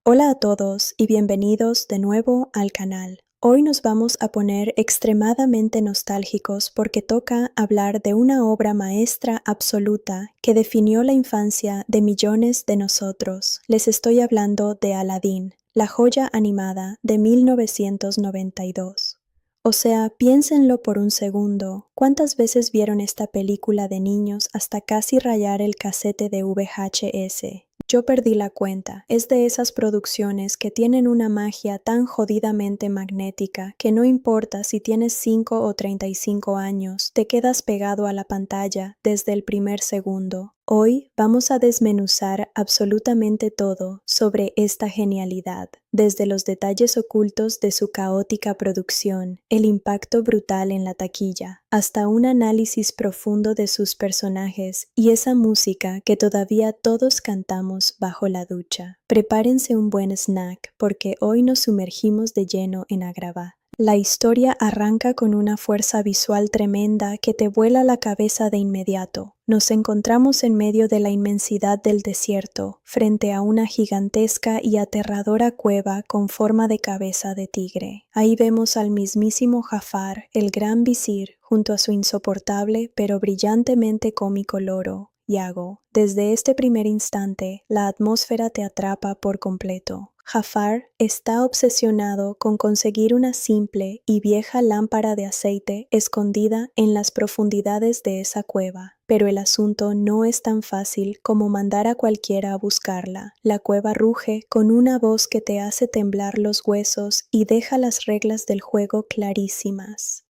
Hola a todos y bienvenidos de nuevo al canal. Hoy nos vamos a poner extremadamente nostálgicos porque toca hablar de una obra maestra absoluta que definió la infancia de millones de nosotros. Les estoy hablando de Aladdin, la joya animada de 1992. O sea, piénsenlo por un segundo. ¿Cuántas veces vieron esta película de niños hasta casi rayar el casete de VHS? Yo perdí la cuenta. Es de esas producciones que tienen una magia tan jodidamente magnética que no importa si tienes 5 o 35 años, te quedas pegado a la pantalla desde el primer segundo. Hoy vamos a desmenuzar absolutamente todo sobre esta genialidad, desde los detalles ocultos de su caótica producción, el impacto brutal en la taquilla, hasta un análisis profundo de sus personajes y esa música que todavía todos cantamos bajo la ducha. Prepárense un buen snack porque hoy nos sumergimos de lleno en Agrabah. La historia arranca con una fuerza visual tremenda que te vuela la cabeza de inmediato. Nos encontramos en medio de la inmensidad del desierto, frente a una gigantesca y aterradora cueva con forma de cabeza de tigre. Ahí vemos al mismísimo Jafar, el gran visir, junto a su insoportable pero brillantemente cómico loro, Iago. Desde este primer instante, la atmósfera te atrapa por completo. Jafar está obsesionado con conseguir una simple y vieja lámpara de aceite escondida en las profundidades de esa cueva. Pero el asunto no es tan fácil como mandar a cualquiera a buscarla. La cueva ruge con una voz que te hace temblar los huesos y deja las reglas del juego clarísimas.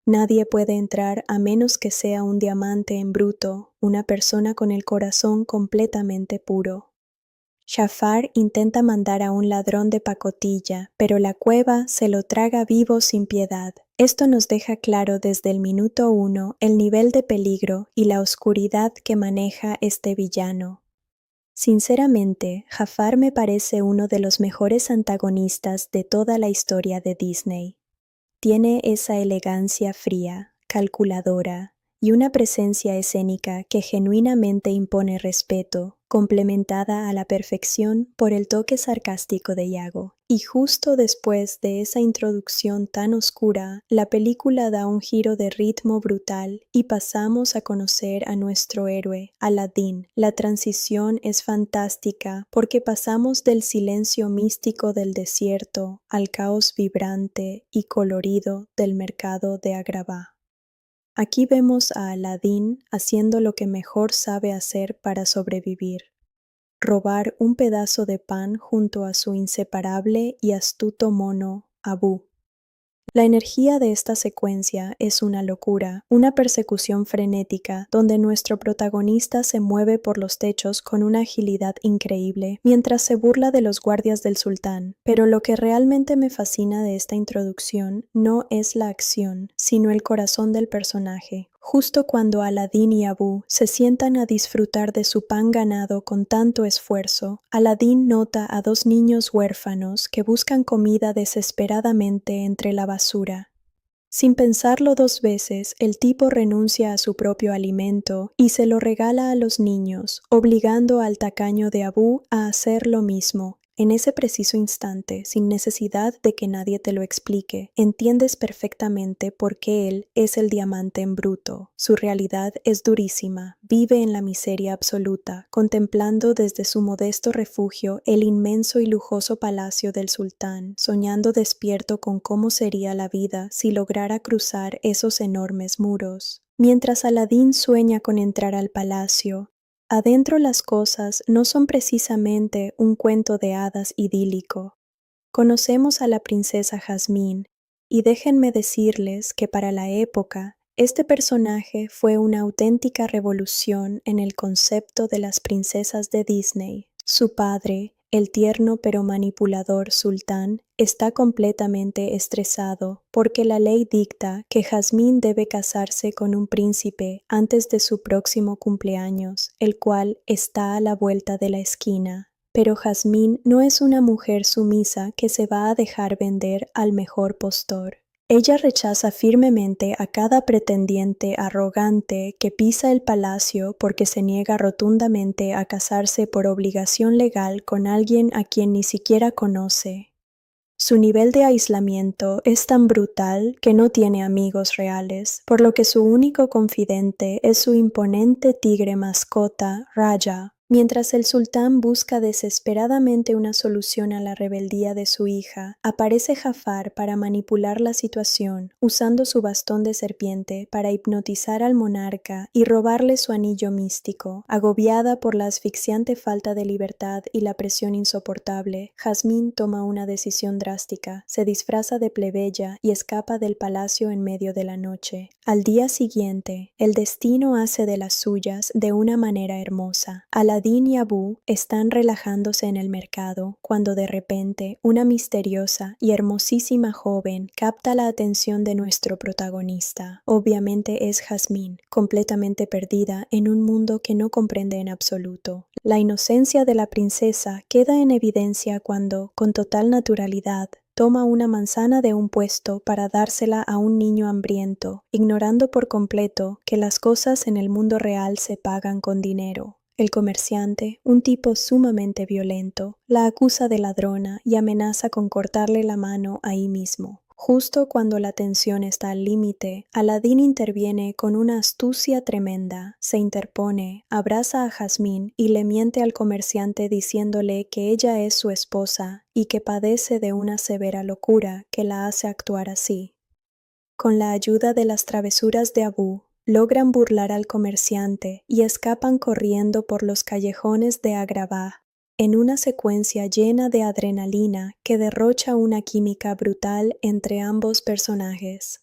Nadie puede entrar a menos que sea un diamante en bruto, una persona con el corazón completamente puro. Jafar intenta mandar a un ladrón de pacotilla, pero la cueva se lo traga vivo sin piedad. Esto nos deja claro desde el minuto 1 el nivel de peligro y la oscuridad que maneja este villano. Sinceramente, Jafar me parece uno de los mejores antagonistas de toda la historia de Disney. Tiene esa elegancia fría, calculadora, y una presencia escénica que genuinamente impone respeto, complementada a la perfección por el toque sarcástico de Iago. Y justo después de esa introducción tan oscura, la película da un giro de ritmo brutal y pasamos a conocer a nuestro héroe, Aladdin. La transición es fantástica porque pasamos del silencio místico del desierto al caos vibrante y colorido del mercado de Agrabah. Aquí vemos a Aladdin haciendo lo que mejor sabe hacer para sobrevivir: robar un pedazo de pan junto a su inseparable y astuto mono, Abu. La energía de esta secuencia es una locura, una persecución frenética donde nuestro protagonista se mueve por los techos con una agilidad increíble mientras se burla de los guardias del sultán. Pero lo que realmente me fascina de esta introducción no es la acción, sino el corazón del personaje. Justo cuando Aladdin y Abu se sientan a disfrutar de su pan ganado con tanto esfuerzo, Aladdin nota a dos niños huérfanos que buscan comida desesperadamente entre la basura. Sin pensarlo dos veces, el tipo renuncia a su propio alimento y se lo regala a los niños, obligando al tacaño de Abu a hacer lo mismo. En ese preciso instante, sin necesidad de que nadie te lo explique, entiendes perfectamente por qué él es el diamante en bruto. Su realidad es durísima, vive en la miseria absoluta, contemplando desde su modesto refugio el inmenso y lujoso palacio del sultán, soñando despierto con cómo sería la vida si lograra cruzar esos enormes muros. Mientras Aladdin sueña con entrar al palacio, adentro las cosas no son precisamente un cuento de hadas idílico. Conocemos a la princesa Jasmine, y déjenme decirles que para la época, este personaje fue una auténtica revolución en el concepto de las princesas de Disney. Su padre, el tierno pero manipulador sultán, está completamente estresado porque la ley dicta que Jasmine debe casarse con un príncipe antes de su próximo cumpleaños, el cual está a la vuelta de la esquina. Pero Jasmine no es una mujer sumisa que se va a dejar vender al mejor postor. Ella rechaza firmemente a cada pretendiente arrogante que pisa el palacio porque se niega rotundamente a casarse por obligación legal con alguien a quien ni siquiera conoce. Su nivel de aislamiento es tan brutal que no tiene amigos reales, por lo que su único confidente es su imponente tigre mascota, Raja. Mientras el sultán busca desesperadamente una solución a la rebeldía de su hija, aparece Jafar para manipular la situación, usando su bastón de serpiente para hipnotizar al monarca y robarle su anillo místico. Agobiada por la asfixiante falta de libertad y la presión insoportable, Jazmín toma una decisión drástica, se disfraza de plebeya y escapa del palacio en medio de la noche. Al día siguiente, el destino hace de las suyas de una manera hermosa. Aladín y Abu están relajándose en el mercado cuando de repente una misteriosa y hermosísima joven capta la atención de nuestro protagonista. Obviamente es Jazmín, completamente perdida en un mundo que no comprende en absoluto. La inocencia de la princesa queda en evidencia cuando, con total naturalidad, toma una manzana de un puesto para dársela a un niño hambriento, ignorando por completo que las cosas en el mundo real se pagan con dinero. El comerciante, un tipo sumamente violento, la acusa de ladrona y amenaza con cortarle la mano ahí mismo. Justo cuando la tensión está al límite, Aladín interviene con una astucia tremenda, se interpone, abraza a Jazmín y le miente al comerciante diciéndole que ella es su esposa y que padece de una severa locura que la hace actuar así. Con la ayuda de las travesuras de Abu, logran burlar al comerciante y escapan corriendo por los callejones de Agrabah, en una secuencia llena de adrenalina que derrocha una química brutal entre ambos personajes.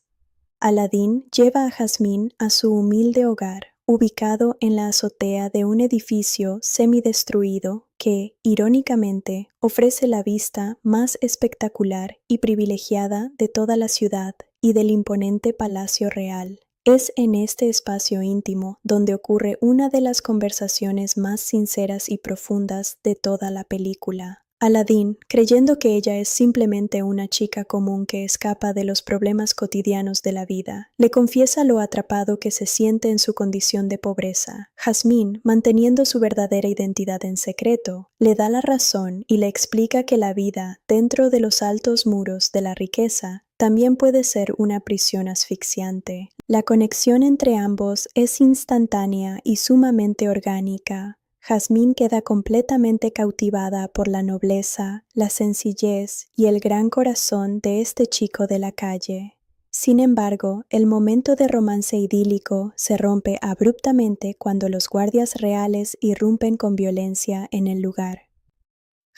Aladín lleva a Jazmín a su humilde hogar, ubicado en la azotea de un edificio semidestruido que, irónicamente, ofrece la vista más espectacular y privilegiada de toda la ciudad y del imponente palacio real. Es en este espacio íntimo donde ocurre una de las conversaciones más sinceras y profundas de toda la película. Aladín, creyendo que ella es simplemente una chica común que escapa de los problemas cotidianos de la vida, le confiesa lo atrapado que se siente en su condición de pobreza. Jazmín, manteniendo su verdadera identidad en secreto, le da la razón y le explica que la vida dentro de los altos muros de la riqueza también puede ser una prisión asfixiante. La conexión entre ambos es instantánea y sumamente orgánica. Jazmín queda completamente cautivada por la nobleza, la sencillez y el gran corazón de este chico de la calle. Sin embargo, el momento de romance idílico se rompe abruptamente cuando los guardias reales irrumpen con violencia en el lugar.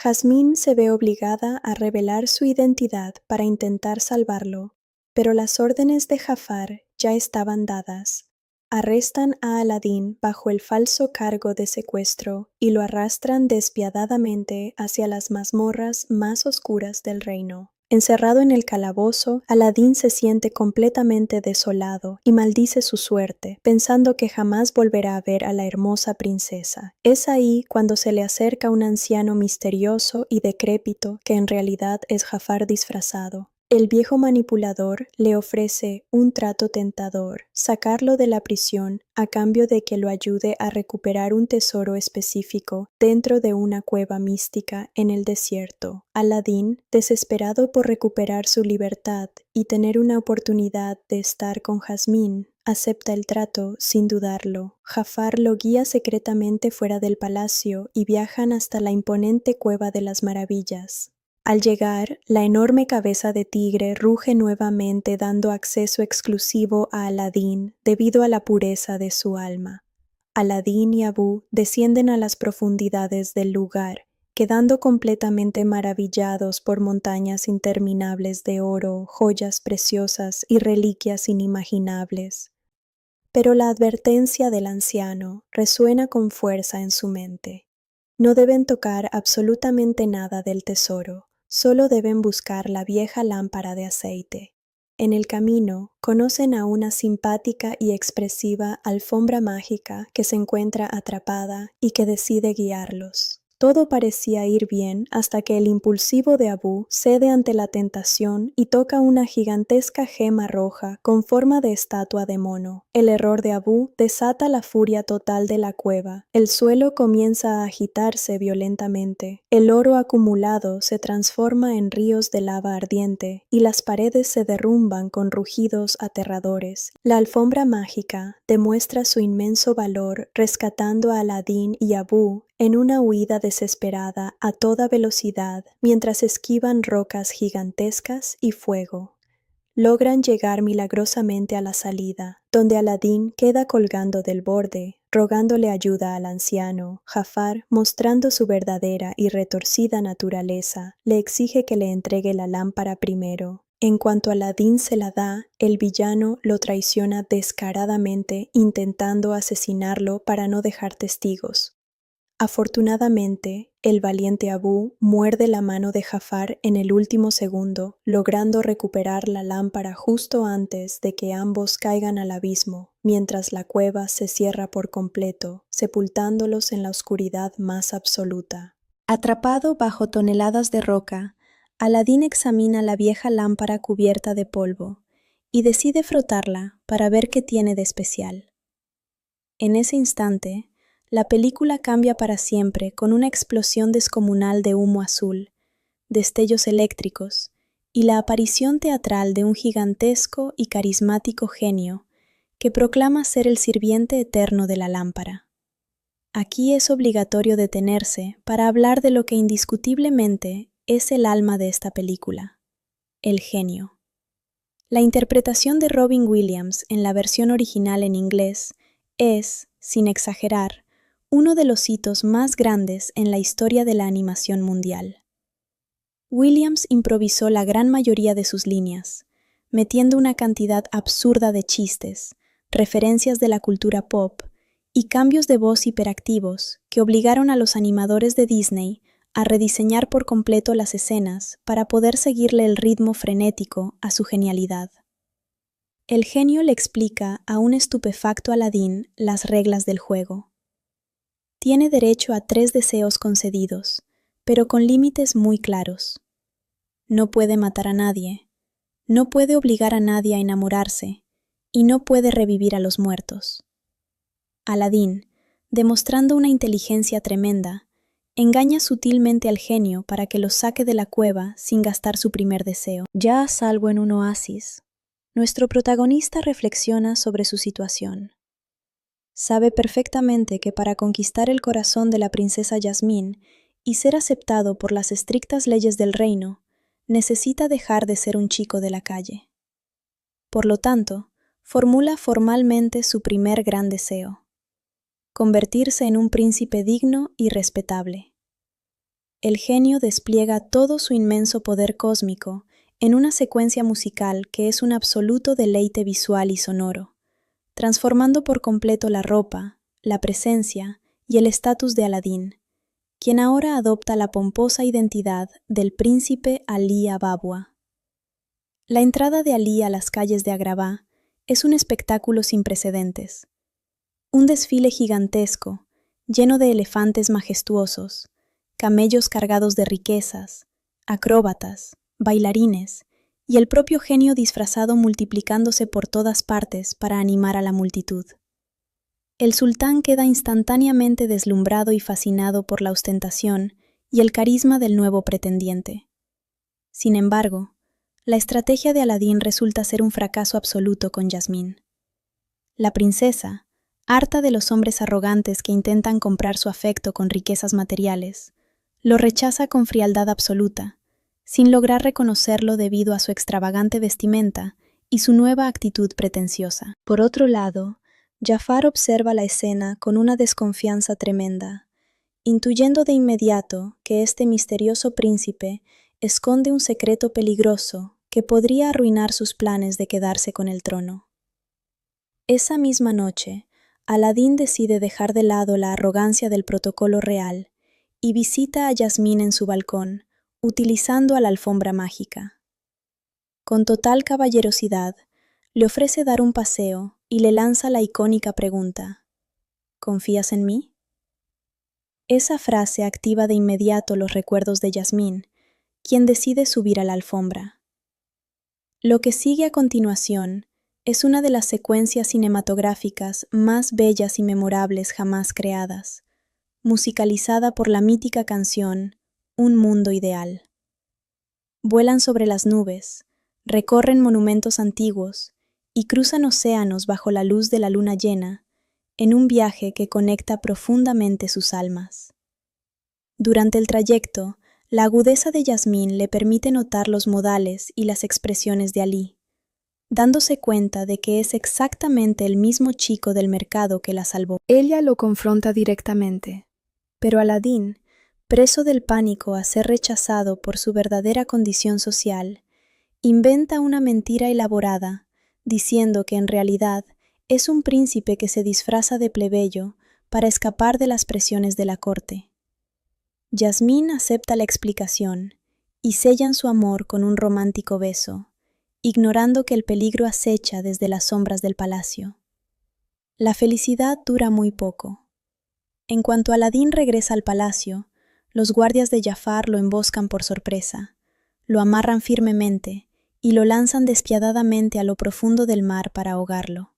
Jazmín se ve obligada a revelar su identidad para intentar salvarlo, pero las órdenes de Jafar ya estaban dadas. Arrestan a Aladín bajo el falso cargo de secuestro y lo arrastran despiadadamente hacia las mazmorras más oscuras del reino. Encerrado en el calabozo, Aladín se siente completamente desolado y maldice su suerte, pensando que jamás volverá a ver a la hermosa princesa. Es ahí cuando se le acerca un anciano misterioso y decrépito que en realidad es Jafar disfrazado. El viejo manipulador le ofrece un trato tentador, sacarlo de la prisión a cambio de que lo ayude a recuperar un tesoro específico dentro de una cueva mística en el desierto. Aladín, desesperado por recuperar su libertad y tener una oportunidad de estar con Jazmín, acepta el trato sin dudarlo. Jafar lo guía secretamente fuera del palacio y viajan hasta la imponente Cueva de las Maravillas. Al llegar, la enorme cabeza de tigre ruge nuevamente dando acceso exclusivo a Aladín debido a la pureza de su alma. Aladín y Abu descienden a las profundidades del lugar, quedando completamente maravillados por montañas interminables de oro, joyas preciosas y reliquias inimaginables. Pero la advertencia del anciano resuena con fuerza en su mente. No deben tocar absolutamente nada del tesoro. Solo deben buscar la vieja lámpara de aceite. En el camino, conocen a una simpática y expresiva alfombra mágica que se encuentra atrapada y que decide guiarlos. Todo parecía ir bien hasta que el impulsivo de Abu cede ante la tentación y toca una gigantesca gema roja con forma de estatua de mono. El error de Abu desata la furia total de la cueva. El suelo comienza a agitarse violentamente. El oro acumulado se transforma en ríos de lava ardiente y las paredes se derrumban con rugidos aterradores. La alfombra mágica demuestra su inmenso valor rescatando a Aladín y Abu en una huida desesperada a toda velocidad mientras esquivan rocas gigantescas y fuego. Logran llegar milagrosamente a la salida, donde Aladín queda colgando del borde, rogándole ayuda al anciano. Jafar, mostrando su verdadera y retorcida naturaleza, le exige que le entregue la lámpara primero. En cuanto Aladín se la da, el villano lo traiciona descaradamente, intentando asesinarlo para no dejar testigos. Afortunadamente, el valiente Abu muerde la mano de Jafar en el último segundo, logrando recuperar la lámpara justo antes de que ambos caigan al abismo, mientras la cueva se cierra por completo, sepultándolos en la oscuridad más absoluta. Atrapado bajo toneladas de roca, Aladín examina la vieja lámpara cubierta de polvo y decide frotarla para ver qué tiene de especial. En ese instante, la película cambia para siempre con una explosión descomunal de humo azul, destellos eléctricos y la aparición teatral de un gigantesco y carismático genio que proclama ser el sirviente eterno de la lámpara. Aquí es obligatorio detenerse para hablar de lo que indiscutiblemente es el alma de esta película, el genio. La interpretación de Robin Williams en la versión original en inglés es, sin exagerar, uno de los hitos más grandes en la historia de la animación mundial. Williams improvisó la gran mayoría de sus líneas, metiendo una cantidad absurda de chistes, referencias de la cultura pop y cambios de voz hiperactivos que obligaron a los animadores de Disney a rediseñar por completo las escenas para poder seguirle el ritmo frenético a su genialidad. El genio le explica a un estupefacto Aladín las reglas del juego. Tiene derecho a 3 deseos concedidos, pero con límites muy claros. No puede matar a nadie, no puede obligar a nadie a enamorarse, y no puede revivir a los muertos. Aladín, demostrando una inteligencia tremenda, engaña sutilmente al genio para que lo saque de la cueva sin gastar su primer deseo. Ya a salvo en un oasis, nuestro protagonista reflexiona sobre su situación. Sabe perfectamente que para conquistar el corazón de la princesa Yasmín y ser aceptado por las estrictas leyes del reino, necesita dejar de ser un chico de la calle. Por lo tanto, formula formalmente su primer gran deseo: convertirse en un príncipe digno y respetable. El genio despliega todo su inmenso poder cósmico en una secuencia musical que es un absoluto deleite visual y sonoro, transformando por completo la ropa, la presencia y el estatus de Aladín, quien ahora adopta la pomposa identidad del príncipe Ali Ababwa. La entrada de Ali a las calles de Agrabah es un espectáculo sin precedentes. Un desfile gigantesco, lleno de elefantes majestuosos, camellos cargados de riquezas, acróbatas, bailarines, y el propio genio disfrazado multiplicándose por todas partes para animar a la multitud. El sultán queda instantáneamente deslumbrado y fascinado por la ostentación y el carisma del nuevo pretendiente. Sin embargo, la estrategia de Aladín resulta ser un fracaso absoluto con Yasmín. La princesa, harta de los hombres arrogantes que intentan comprar su afecto con riquezas materiales, lo rechaza con frialdad absoluta, sin lograr reconocerlo debido a su extravagante vestimenta y su nueva actitud pretenciosa. Por otro lado, Jafar observa la escena con una desconfianza tremenda, intuyendo de inmediato que este misterioso príncipe esconde un secreto peligroso que podría arruinar sus planes de quedarse con el trono. Esa misma noche, Aladín decide dejar de lado la arrogancia del protocolo real y visita a Yasmín en su balcón, utilizando a la alfombra mágica. Con total caballerosidad, le ofrece dar un paseo y le lanza la icónica pregunta: ¿confías en mí? Esa frase activa de inmediato los recuerdos de Yasmín, quien decide subir a la alfombra. Lo que sigue a continuación es una de las secuencias cinematográficas más bellas y memorables jamás creadas, musicalizada por la mítica canción Un mundo ideal. Vuelan sobre las nubes, recorren monumentos antiguos y cruzan océanos bajo la luz de la luna llena, en un viaje que conecta profundamente sus almas. Durante el trayecto, la agudeza de Yasmín le permite notar los modales y las expresiones de Alí, dándose cuenta de que es exactamente el mismo chico del mercado que la salvó. Ella lo confronta directamente, pero Aladín, preso del pánico a ser rechazado por su verdadera condición social, inventa una mentira elaborada, diciendo que en realidad es un príncipe que se disfraza de plebeyo para escapar de las presiones de la corte. Yasmín acepta la explicación y sellan su amor con un romántico beso, ignorando que el peligro acecha desde las sombras del palacio. La felicidad dura muy poco. En cuanto Aladín regresa al palacio, los guardias de Jafar lo emboscan por sorpresa, lo amarran firmemente y lo lanzan despiadadamente a lo profundo del mar para ahogarlo.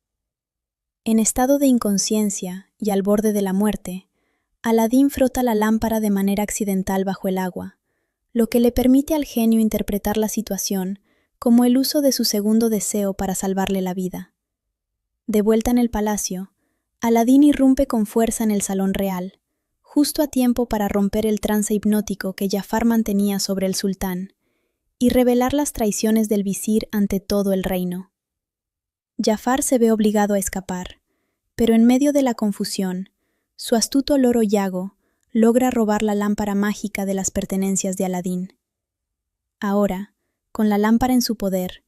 En estado de inconsciencia y al borde de la muerte, Aladín frota la lámpara de manera accidental bajo el agua, lo que le permite al genio interpretar la situación como el uso de su segundo deseo para salvarle la vida. De vuelta en el palacio, Aladín irrumpe con fuerza en el salón real, justo a tiempo para romper el trance hipnótico que Jafar mantenía sobre el sultán y revelar las traiciones del visir ante todo el reino. Jafar se ve obligado a escapar, pero en medio de la confusión, su astuto loro Yago logra robar la lámpara mágica de las pertenencias de Aladín. Ahora, con la lámpara en su poder,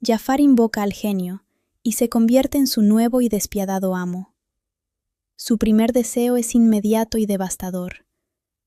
Jafar invoca al genio y se convierte en su nuevo y despiadado amo. Su primer deseo es inmediato y devastador: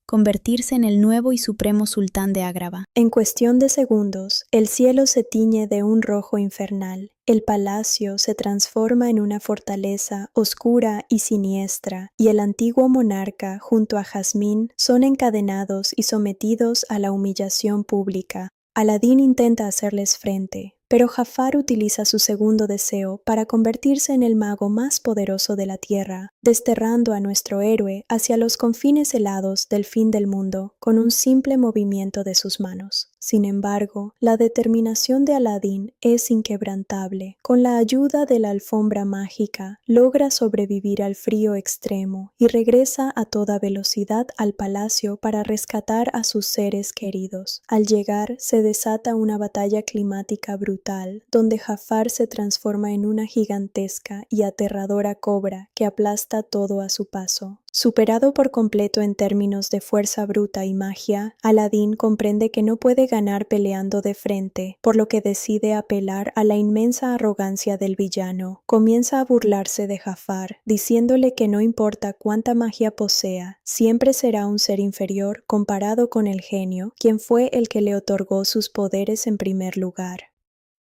convertirse en el nuevo y supremo sultán de Agrabah. En cuestión de segundos, el cielo se tiñe de un rojo infernal. El palacio se transforma en una fortaleza oscura y siniestra, y el antiguo monarca junto a Jazmín son encadenados y sometidos a la humillación pública. Aladín intenta hacerles frente, pero Jafar utiliza su segundo deseo para convertirse en el mago más poderoso de la tierra, desterrando a nuestro héroe hacia los confines helados del fin del mundo con un simple movimiento de sus manos. Sin embargo, la determinación de Aladín es inquebrantable. Con la ayuda de la alfombra mágica, logra sobrevivir al frío extremo y regresa a toda velocidad al palacio para rescatar a sus seres queridos. Al llegar, se desata una batalla climática brutal, donde Jafar se transforma en una gigantesca y aterradora cobra que aplasta todo a su paso. Superado por completo en términos de fuerza bruta y magia, Aladín comprende que no puede ganar peleando de frente, por lo que decide apelar a la inmensa arrogancia del villano. Comienza a burlarse de Jafar, diciéndole que no importa cuánta magia posea, siempre será un ser inferior comparado con el genio, quien fue el que le otorgó sus poderes en primer lugar.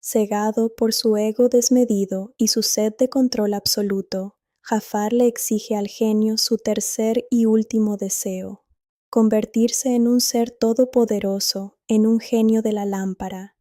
Cegado por su ego desmedido y su sed de control absoluto, Jafar le exige al genio su tercer y último deseo: convertirse en un ser todopoderoso, en un genio de la lámpara.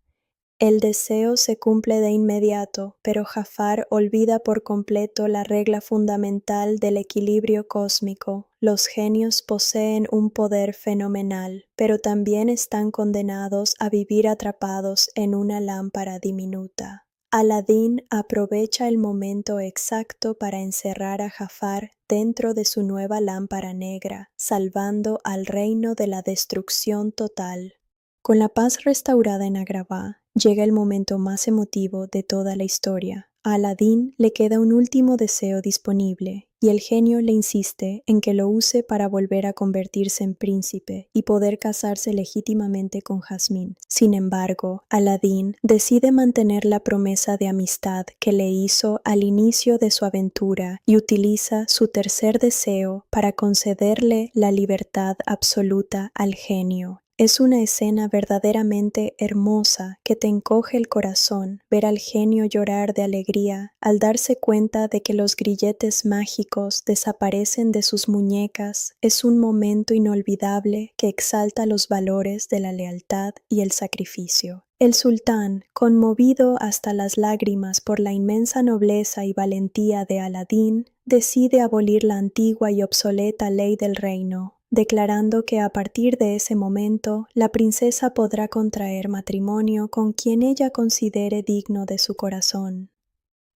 El deseo se cumple de inmediato, pero Jafar olvida por completo la regla fundamental del equilibrio cósmico. Los genios poseen un poder fenomenal, pero también están condenados a vivir atrapados en una lámpara diminuta. Aladín aprovecha el momento exacto para encerrar a Jafar dentro de su nueva lámpara negra, salvando al reino de la destrucción total. Con la paz restaurada en Agrabah, llega el momento más emotivo de toda la historia. A Aladín le queda un último deseo disponible, y el genio le insiste en que lo use para volver a convertirse en príncipe y poder casarse legítimamente con Jazmín. Sin embargo, Aladín decide mantener la promesa de amistad que le hizo al inicio de su aventura y utiliza su tercer deseo para concederle la libertad absoluta al genio. Es una escena verdaderamente hermosa que te encoge el corazón ver al genio llorar de alegría al darse cuenta de que los grilletes mágicos desaparecen de sus muñecas. Es un momento inolvidable que exalta los valores de la lealtad y el sacrificio. El sultán, conmovido hasta las lágrimas por la inmensa nobleza y valentía de Aladín, decide abolir la antigua y obsoleta ley del reino, declarando que a partir de ese momento la princesa podrá contraer matrimonio con quien ella considere digno de su corazón.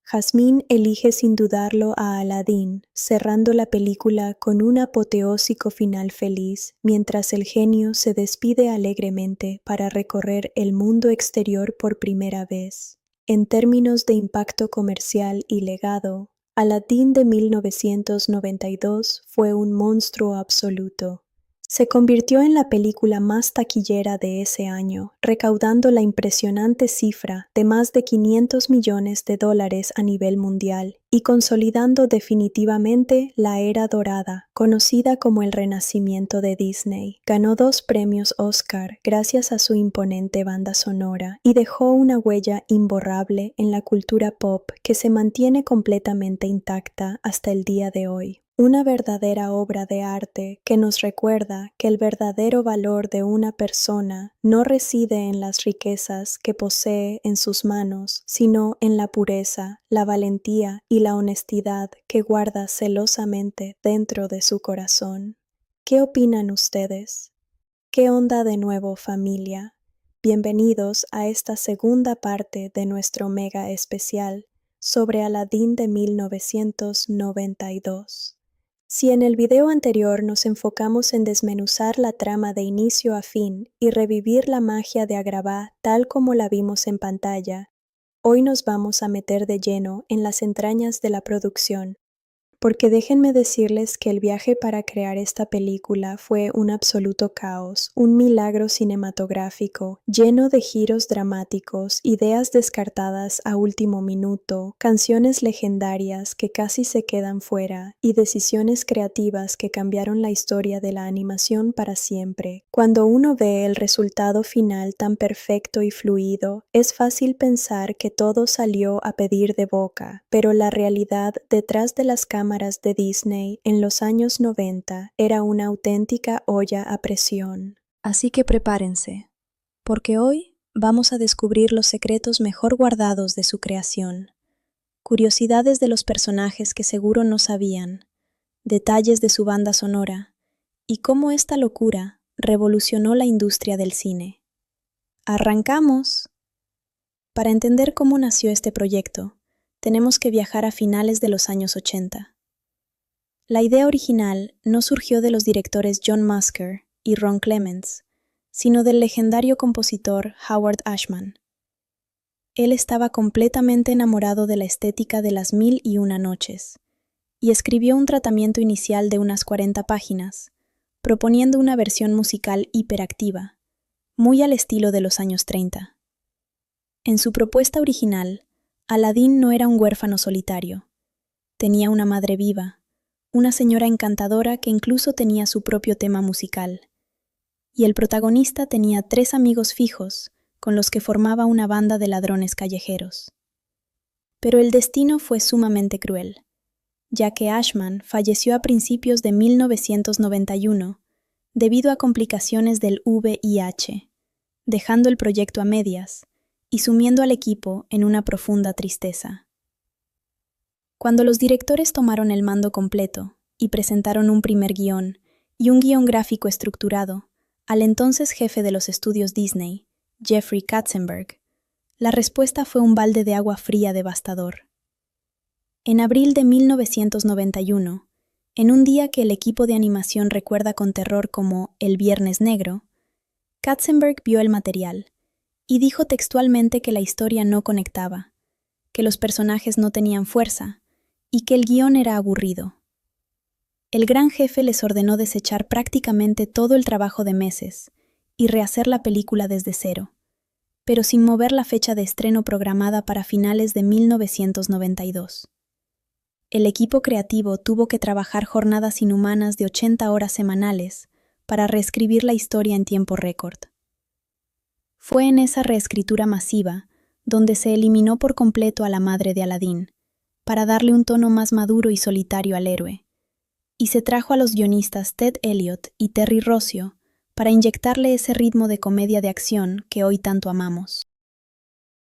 Jasmine elige sin dudarlo a Aladín, cerrando la película con un apoteósico final feliz, mientras el genio se despide alegremente para recorrer el mundo exterior por primera vez. En términos de impacto comercial y legado, Aladdin de 1992 fue un monstruo absoluto. Se convirtió en la película más taquillera de ese año, recaudando la impresionante cifra de más de $500 millones a nivel mundial y consolidando definitivamente la era dorada, conocida como el Renacimiento de Disney. Ganó 2 premios Oscar gracias a su imponente banda sonora y dejó una huella imborrable en la cultura pop que se mantiene completamente intacta hasta el día de hoy. Una verdadera obra de arte que nos recuerda que el verdadero valor de una persona no reside en las riquezas que posee en sus manos, sino en la pureza, la valentía y la honestidad que guarda celosamente dentro de su corazón. ¿Qué opinan ustedes? ¿Qué onda de nuevo, familia? Bienvenidos a esta segunda parte de nuestro mega especial sobre Aladdin de 1992. Si en el video anterior nos enfocamos en desmenuzar la trama de inicio a fin y revivir la magia de Agrabah tal como la vimos en pantalla, hoy nos vamos a meter de lleno en las entrañas de la producción, porque déjenme decirles que el viaje para crear esta película fue un absoluto caos, un milagro cinematográfico, lleno de giros dramáticos, ideas descartadas a último minuto, canciones legendarias que casi se quedan fuera y decisiones creativas que cambiaron la historia de la animación para siempre. Cuando uno ve el resultado final tan perfecto y fluido, es fácil pensar que todo salió a pedir de boca, pero la realidad detrás de las cámaras de Disney en los años 90 era una auténtica olla a presión. Así que prepárense, porque hoy vamos a descubrir los secretos mejor guardados de su creación, curiosidades de los personajes que seguro no sabían, detalles de su banda sonora y cómo esta locura revolucionó la industria del cine. ¡Arrancamos! Para entender cómo nació este proyecto, tenemos que viajar a finales de los años 80. La idea original no surgió de los directores John Musker y Ron Clements, sino del legendario compositor Howard Ashman. Él estaba completamente enamorado de la estética de Las Mil y Una Noches, y escribió un tratamiento inicial de unas 40 páginas, proponiendo una versión musical hiperactiva, muy al estilo de los años 30. En su propuesta original, Aladdin no era un huérfano solitario. Tenía una madre viva, una señora encantadora que incluso tenía su propio tema musical. Y el protagonista tenía 3 amigos fijos, con los que formaba una banda de ladrones callejeros. Pero el destino fue sumamente cruel, ya que Ashman falleció a principios de 1991 debido a complicaciones del VIH, dejando el proyecto a medias y sumiendo al equipo en una profunda tristeza. Cuando los directores tomaron el mando completo y presentaron un primer guión y un guión gráfico estructurado al entonces jefe de los estudios Disney, Jeffrey Katzenberg, la respuesta fue un balde de agua fría devastador. En abril de 1991, en un día que el equipo de animación recuerda con terror como el Viernes Negro, Katzenberg vio el material y dijo textualmente que la historia no conectaba, que los personajes no tenían fuerza y que el guión era aburrido. El gran jefe les ordenó desechar prácticamente todo el trabajo de meses y rehacer la película desde cero, pero sin mover la fecha de estreno programada para finales de 1992. El equipo creativo tuvo que trabajar jornadas inhumanas de 80 horas semanales para reescribir la historia en tiempo récord. Fue en esa reescritura masiva donde se eliminó por completo a la madre de Aladín, para darle un tono más maduro y solitario al héroe, y se trajo a los guionistas Ted Elliott y Terry Rossio para inyectarle ese ritmo de comedia de acción que hoy tanto amamos.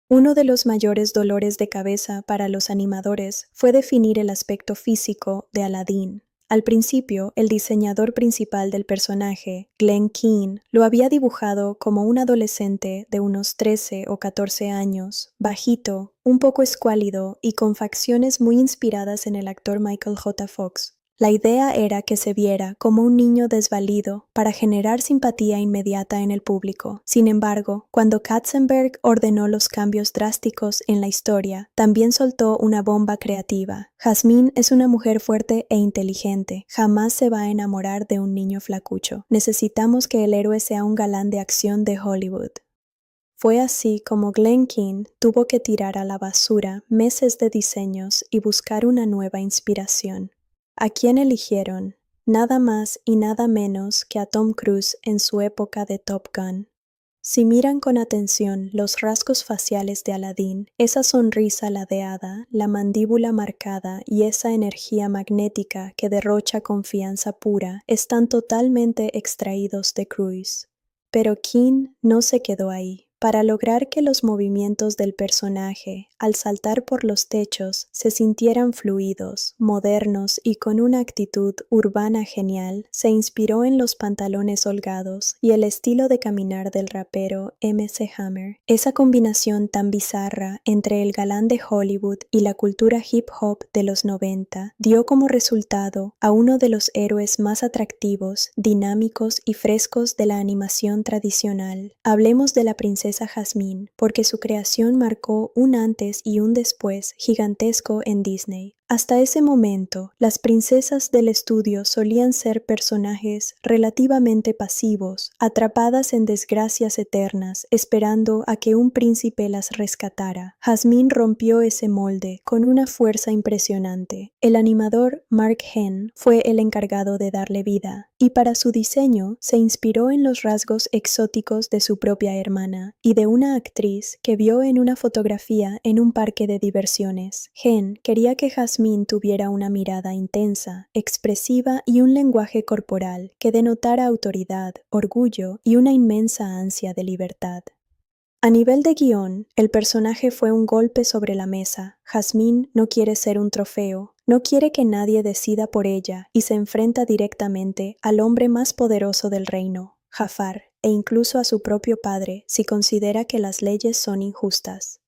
Uno de los mayores dolores de cabeza para los animadores fue definir el aspecto físico de Aladdin. Al principio, el diseñador principal del personaje, Glenn Keane, lo había dibujado como un adolescente de unos 13 o 14 años, bajito, un poco escuálido y con facciones muy inspiradas en el actor Michael J. Fox. La idea era que se viera como un niño desvalido para generar simpatía inmediata en el público. Sin embargo, cuando Katzenberg ordenó los cambios drásticos en la historia, también soltó una bomba creativa. Jasmine es una mujer fuerte e inteligente. Jamás se va a enamorar de un niño flacucho. Necesitamos que el héroe sea un galán de acción de Hollywood. Fue así como Glenn Keane tuvo que tirar a la basura meses de diseños y buscar una nueva inspiración. ¿A quién eligieron? Nada más y nada menos que a Tom Cruise en su época de Top Gun. Si miran con atención los rasgos faciales de Aladdin, esa sonrisa ladeada, la mandíbula marcada y esa energía magnética que derrocha confianza pura, están totalmente extraídos de Cruise. Pero Keane no se quedó ahí. Para lograr que los movimientos del personaje, al saltar por los techos, se sintieran fluidos, modernos y con una actitud urbana genial, se inspiró en los pantalones holgados y el estilo de caminar del rapero MC Hammer. Esa combinación tan bizarra entre el galán de Hollywood y la cultura hip hop de los 90 dio como resultado a uno de los héroes más atractivos, dinámicos y frescos de la animación tradicional. Hablemos de la princesa Jasmine, porque su creación marcó un antes y un después gigantesco en Disney. Hasta ese momento, las princesas del estudio solían ser personajes relativamente pasivos, atrapadas en desgracias eternas, esperando a que un príncipe las rescatara. Jasmine rompió ese molde con una fuerza impresionante. El animador Mark Henn fue el encargado de darle vida, y para su diseño se inspiró en los rasgos exóticos de su propia hermana y de una actriz que vio en una fotografía en un parque de diversiones. Henn quería que Jasmine tuviera una mirada intensa, expresiva y un lenguaje corporal que denotara autoridad, orgullo y una inmensa ansia de libertad. A nivel de guión, el personaje fue un golpe sobre la mesa. Jasmine no quiere ser un trofeo, no quiere que nadie decida por ella y se enfrenta directamente al hombre más poderoso del reino, Jafar, e incluso a su propio padre si considera que las leyes son injustas.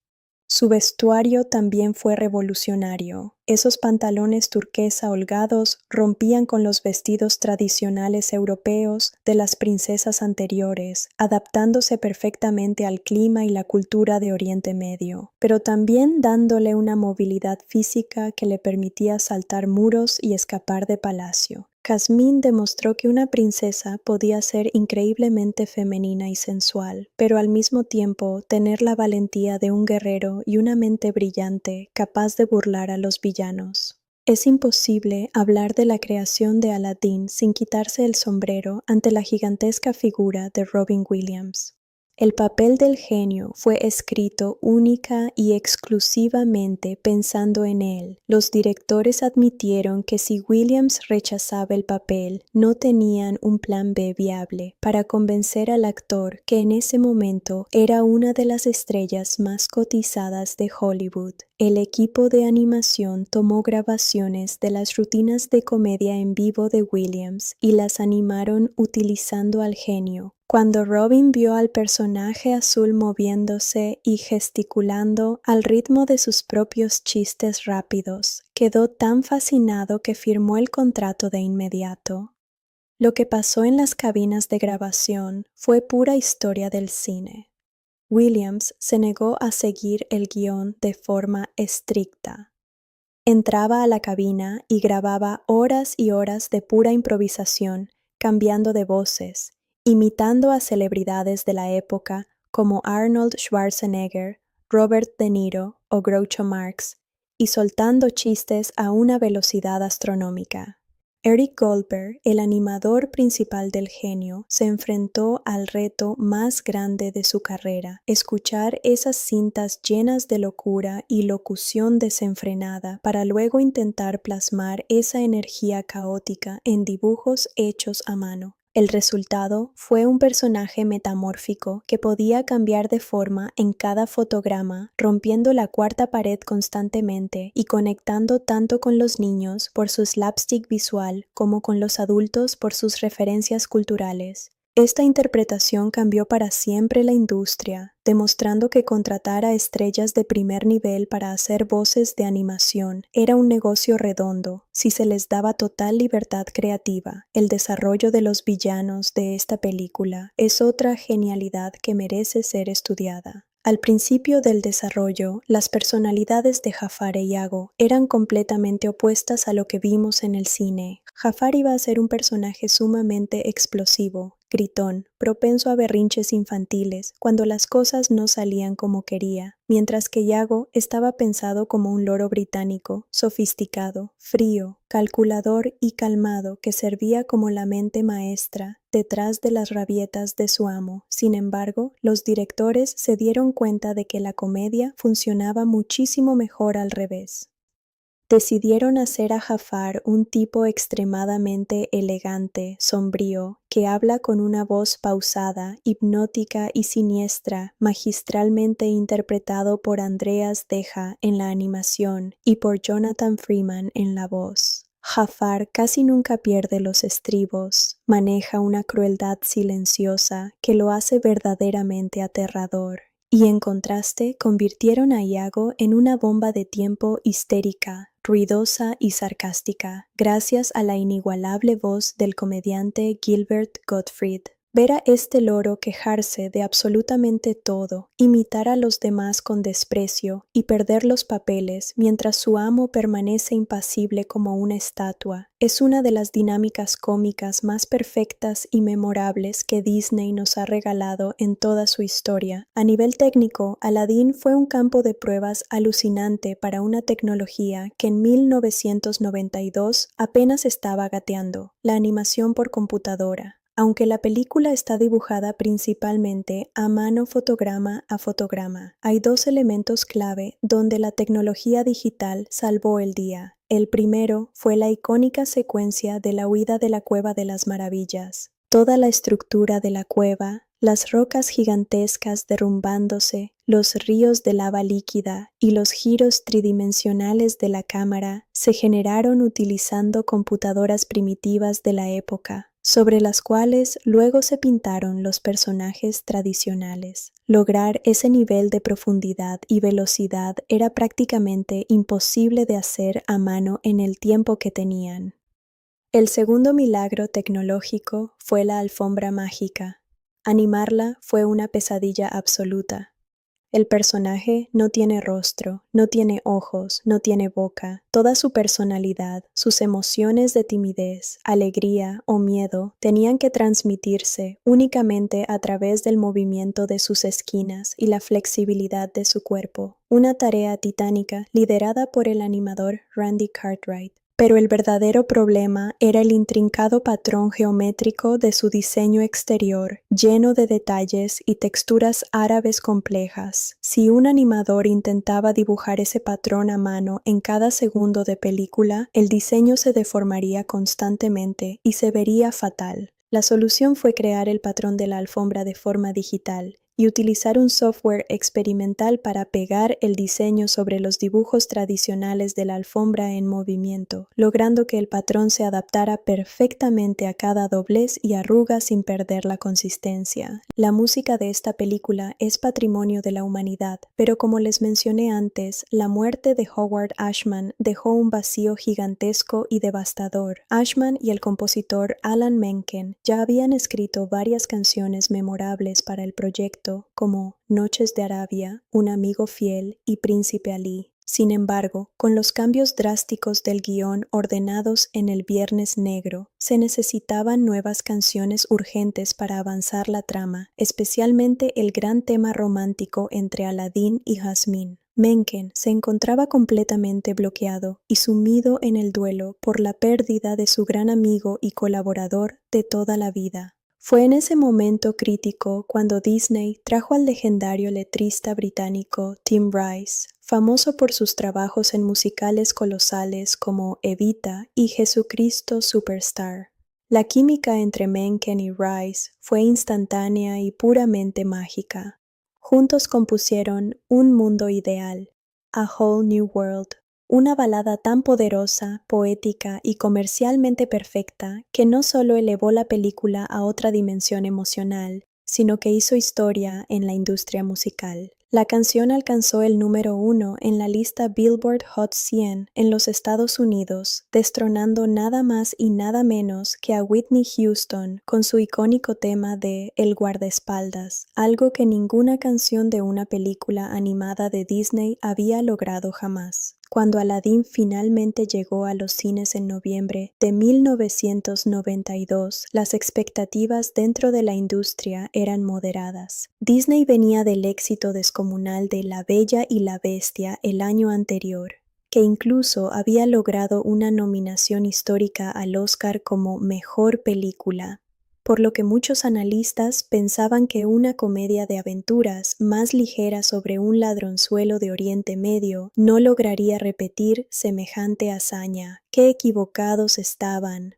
Su vestuario también fue revolucionario. Esos pantalones turquesa holgados rompían con los vestidos tradicionales europeos de las princesas anteriores, adaptándose perfectamente al clima y la cultura de Oriente Medio, pero también dándole una movilidad física que le permitía saltar muros y escapar de palacio. Jasmine demostró que una princesa podía ser increíblemente femenina y sensual, pero al mismo tiempo tener la valentía de un guerrero y una mente brillante capaz de burlar a los villanos. Es imposible hablar de la creación de Aladdin sin quitarse el sombrero ante la gigantesca figura de Robin Williams. El papel del genio fue escrito única y exclusivamente pensando en él. Los directores admitieron que si Williams rechazaba el papel, no tenían un plan B viable para convencer al actor que en ese momento era una de las estrellas más cotizadas de Hollywood. El equipo de animación tomó grabaciones de las rutinas de comedia en vivo de Williams y las animaron utilizando al genio. Cuando Robin vio al personaje azul moviéndose y gesticulando al ritmo de sus propios chistes rápidos, quedó tan fascinado que firmó el contrato de inmediato. Lo que pasó en las cabinas de grabación fue pura historia del cine. Williams se negó a seguir el guión de forma estricta. Entraba a la cabina y grababa horas y horas de pura improvisación, cambiando de voces, imitando a celebridades de la época como Arnold Schwarzenegger, Robert De Niro o Groucho Marx, y soltando chistes a una velocidad astronómica. Eric Goldberg, el animador principal del genio, se enfrentó al reto más grande de su carrera: escuchar esas cintas llenas de locura y locución desenfrenada para luego intentar plasmar esa energía caótica en dibujos hechos a mano. El resultado fue un personaje metamórfico que podía cambiar de forma en cada fotograma, rompiendo la cuarta pared constantemente y conectando tanto con los niños por su slapstick visual como con los adultos por sus referencias culturales. Esta interpretación cambió para siempre la industria, demostrando que contratar a estrellas de primer nivel para hacer voces de animación era un negocio redondo si se les daba total libertad creativa. El desarrollo de los villanos de esta película es otra genialidad que merece ser estudiada. Al principio del desarrollo, las personalidades de Jafar e Iago eran completamente opuestas a lo que vimos en el cine. Jafar iba a ser un personaje sumamente explosivo, gritón, propenso a berrinches infantiles cuando las cosas no salían como quería, mientras que Iago estaba pensado como un loro británico, sofisticado, frío, calculador y calmado, que servía como la mente maestra detrás de las rabietas de su amo. Sin embargo, los directores se dieron cuenta de que la comedia funcionaba muchísimo mejor al revés. Decidieron hacer a Jafar un tipo extremadamente elegante, sombrío, que habla con una voz pausada, hipnótica y siniestra, magistralmente interpretado por Andreas Deja en la animación y por Jonathan Freeman en la voz. Jafar casi nunca pierde los estribos, maneja una crueldad silenciosa que lo hace verdaderamente aterrador. Y en contraste, convirtieron a Iago en una bomba de tiempo histérica, ruidosa y sarcástica, gracias a la inigualable voz del comediante Gilbert Gottfried. Ver a este loro quejarse de absolutamente todo, imitar a los demás con desprecio y perder los papeles mientras su amo permanece impasible como una estatua, es una de las dinámicas cómicas más perfectas y memorables que Disney nos ha regalado en toda su historia. A nivel técnico, Aladdin fue un campo de pruebas alucinante para una tecnología que en 1992 apenas estaba gateando: la animación por computadora. Aunque la película está dibujada principalmente a mano fotograma a fotograma, hay dos elementos clave donde la tecnología digital salvó el día. El primero fue la icónica secuencia de la huida de la Cueva de las Maravillas. Toda la estructura de la cueva, las rocas gigantescas derrumbándose, los ríos de lava líquida y los giros tridimensionales de la cámara se generaron utilizando computadoras primitivas de la época, sobre las cuales luego se pintaron los personajes tradicionales. Lograr ese nivel de profundidad y velocidad era prácticamente imposible de hacer a mano en el tiempo que tenían. El segundo milagro tecnológico fue la alfombra mágica. Animarla fue una pesadilla absoluta. El personaje no tiene rostro, no tiene ojos, no tiene boca. Toda su personalidad, sus emociones de timidez, alegría o miedo tenían que transmitirse únicamente a través del movimiento de sus esquinas y la flexibilidad de su cuerpo. Una tarea titánica liderada por el animador Randy Cartwright. Pero el verdadero problema era el intrincado patrón geométrico de su diseño exterior, lleno de detalles y texturas árabes complejas. Si un animador intentaba dibujar ese patrón a mano en cada segundo de película, el diseño se deformaría constantemente y se vería fatal. La solución fue crear el patrón de la alfombra de forma digital y utilizar un software experimental para pegar el diseño sobre los dibujos tradicionales de la alfombra en movimiento, logrando que el patrón se adaptara perfectamente a cada doblez y arruga sin perder la consistencia. La música de esta película es patrimonio de la humanidad, pero como les mencioné antes, la muerte de Howard Ashman dejó un vacío gigantesco y devastador. Ashman y el compositor Alan Menken ya habían escrito varias canciones memorables para el proyecto, como Noches de Arabia, Un amigo fiel y Príncipe Ali. Sin embargo, con los cambios drásticos del guión ordenados en el Viernes Negro, se necesitaban nuevas canciones urgentes para avanzar la trama, especialmente el gran tema romántico entre Aladdin y Jasmine. Mencken se encontraba completamente bloqueado y sumido en el duelo por la pérdida de su gran amigo y colaborador de toda la vida. Fue en ese momento crítico cuando Disney trajo al legendario letrista británico Tim Rice, famoso por sus trabajos en musicales colosales como Evita y Jesucristo Superstar. La química entre Mencken y Rice fue instantánea y puramente mágica. Juntos compusieron Un Mundo Ideal, A Whole New World, una balada tan poderosa, poética y comercialmente perfecta que no solo elevó la película a otra dimensión emocional, sino que hizo historia en la industria musical. La canción alcanzó el número 1 en la lista Billboard Hot 100 en los Estados Unidos, destronando nada más y nada menos que a Whitney Houston con su icónico tema de El guardaespaldas, algo que ninguna canción de una película animada de Disney había logrado jamás. Cuando Aladdin finalmente llegó a los cines en noviembre de 1992, las expectativas dentro de la industria eran moderadas. Disney venía del éxito descomunal de La Bella y la Bestia el año anterior, que incluso había logrado una nominación histórica al Oscar como Mejor Película, por lo que muchos analistas pensaban que una comedia de aventuras más ligera sobre un ladronzuelo de Oriente Medio no lograría repetir semejante hazaña. ¡Qué equivocados estaban!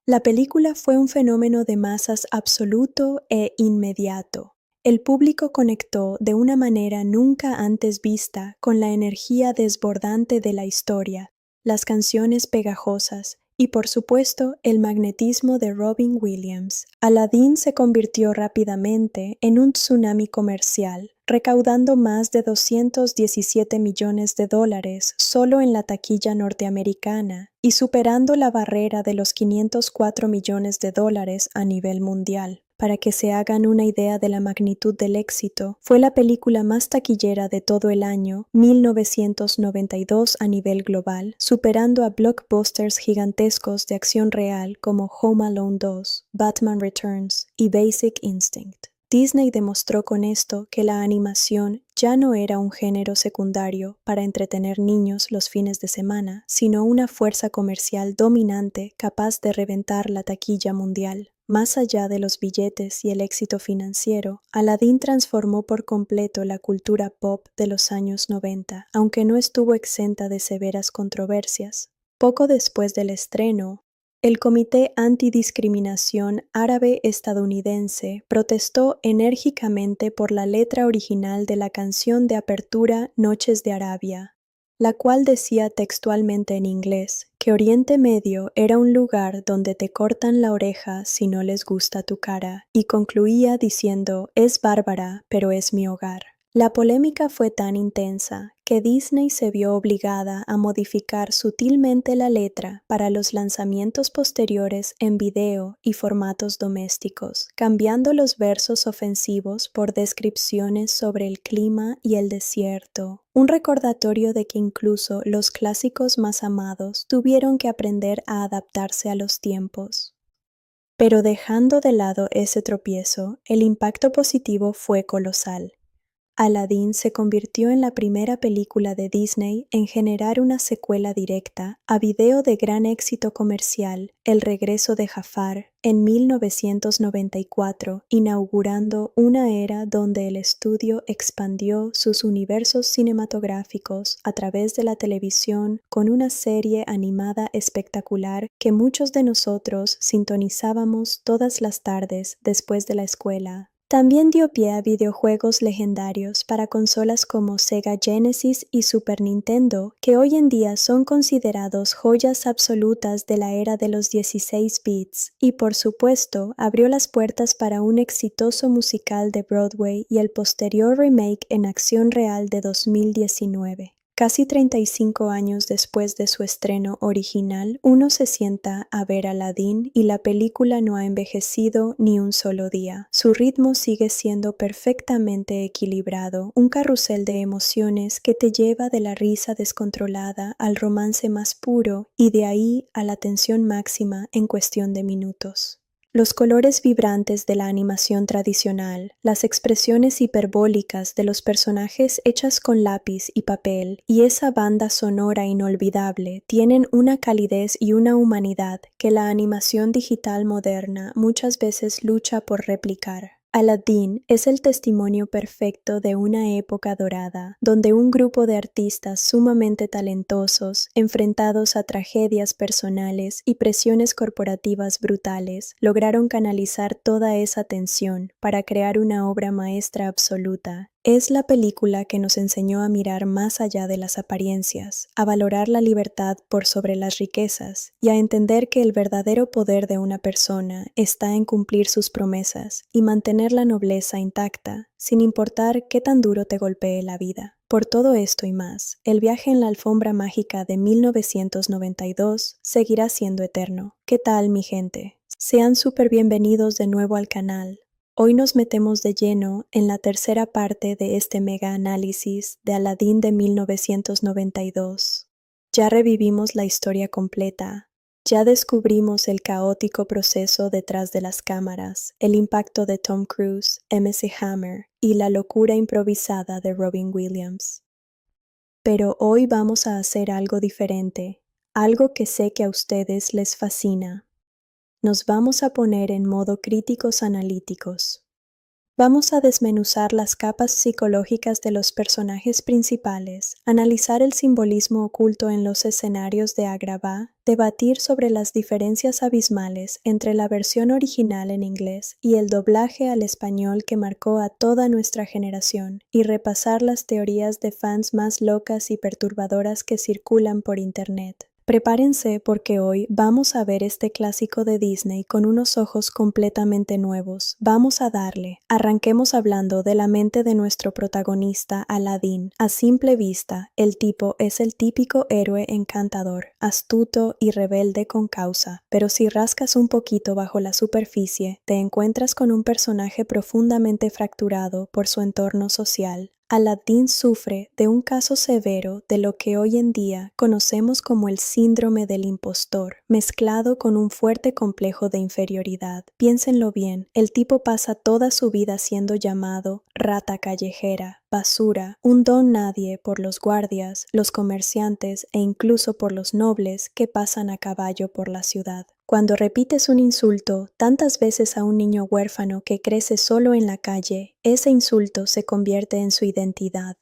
La película fue un fenómeno de masas absoluto e inmediato. El público conectó de una manera nunca antes vista con la energía desbordante de la historia, las canciones pegajosas, y por supuesto el magnetismo de Robin Williams. Aladdin se convirtió rápidamente en un tsunami comercial, recaudando más de $217 millones solo en la taquilla norteamericana y superando la barrera de los $504 millones a nivel mundial. Para que se hagan una idea de la magnitud del éxito, fue la película más taquillera de todo el año 1992 a nivel global, superando a blockbusters gigantescos de acción real como Home Alone 2, Batman Returns y Basic Instinct. Disney demostró con esto que la animación ya no era un género secundario para entretener niños los fines de semana, sino una fuerza comercial dominante capaz de reventar la taquilla mundial. Más allá de los billetes y el éxito financiero, Aladdin transformó por completo la cultura pop de los años 90, aunque no estuvo exenta de severas controversias. Poco después del estreno, el Comité Antidiscriminación Árabe-Estadounidense protestó enérgicamente por la letra original de la canción de apertura Noches de Arabia, la cual decía textualmente en inglés que Oriente Medio era un lugar donde te cortan la oreja si no les gusta tu cara, y concluía diciendo: es bárbara, pero es mi hogar. La polémica fue tan intensa que Disney se vio obligada a modificar sutilmente la letra para los lanzamientos posteriores en video y formatos domésticos, cambiando los versos ofensivos por descripciones sobre el clima y el desierto, un recordatorio de que incluso los clásicos más amados tuvieron que aprender a adaptarse a los tiempos. Pero dejando de lado ese tropiezo, el impacto positivo fue colosal. Aladdin se convirtió en la primera película de Disney en generar una secuela directa a video de gran éxito comercial, El regreso de Jafar, en 1994, inaugurando una era donde el estudio expandió sus universos cinematográficos a través de la televisión con una serie animada espectacular que muchos de nosotros sintonizábamos todas las tardes después de la escuela. También dio pie a videojuegos legendarios para consolas como Sega Genesis y Super Nintendo, que hoy en día son considerados joyas absolutas de la era de los 16 bits, y por supuesto abrió las puertas para un exitoso musical de Broadway y el posterior remake en acción real de 2019. Casi 35 años después de su estreno original, uno se sienta a ver Aladdin y la película no ha envejecido ni un solo día. Su ritmo sigue siendo perfectamente equilibrado, un carrusel de emociones que te lleva de la risa descontrolada al romance más puro y de ahí a la tensión máxima en cuestión de minutos. Los colores vibrantes de la animación tradicional, las expresiones hiperbólicas de los personajes hechas con lápiz y papel, y esa banda sonora inolvidable tienen una calidez y una humanidad que la animación digital moderna muchas veces lucha por replicar. Aladdin es el testimonio perfecto de una época dorada, donde un grupo de artistas sumamente talentosos, enfrentados a tragedias personales y presiones corporativas brutales, lograron canalizar toda esa tensión para crear una obra maestra absoluta. Es la película que nos enseñó a mirar más allá de las apariencias, a valorar la libertad por sobre las riquezas y a entender que el verdadero poder de una persona está en cumplir sus promesas y mantener la nobleza intacta, sin importar qué tan duro te golpee la vida. Por todo esto y más, el viaje en la alfombra mágica de 1992 seguirá siendo eterno. ¿Qué tal, mi gente? Sean súper bienvenidos de nuevo al canal. Hoy nos metemos de lleno en la tercera parte de este mega análisis de Aladdin de 1992. Ya revivimos la historia completa, ya descubrimos el caótico proceso detrás de las cámaras, el impacto de Tom Cruise, MC Hammer y la locura improvisada de Robin Williams. Pero hoy vamos a hacer algo diferente, algo que sé que a ustedes les fascina. Nos vamos a poner en modo críticos analíticos. Vamos a desmenuzar las capas psicológicas de los personajes principales, analizar el simbolismo oculto en los escenarios de Agrabah, debatir sobre las diferencias abismales entre la versión original en inglés y el doblaje al español que marcó a toda nuestra generación, y repasar las teorías de fans más locas y perturbadoras que circulan por internet. Prepárense porque hoy vamos a ver este clásico de Disney con unos ojos completamente nuevos. Vamos a darle. Arranquemos hablando de la mente de nuestro protagonista, Aladdin. A simple vista, el tipo es el típico héroe encantador, astuto y rebelde con causa. Pero si rascas un poquito bajo la superficie, te encuentras con un personaje profundamente fracturado por su entorno social. Aladdin sufre de un caso severo de lo que hoy en día conocemos como el síndrome del impostor, mezclado con un fuerte complejo de inferioridad. Piénsenlo bien, el tipo pasa toda su vida siendo llamado rata callejera, basura, un don nadie por los guardias, los comerciantes e incluso por los nobles que pasan a caballo por la ciudad. Cuando repites un insulto tantas veces a un niño huérfano que crece solo en la calle, ese insulto se convierte en su identidad.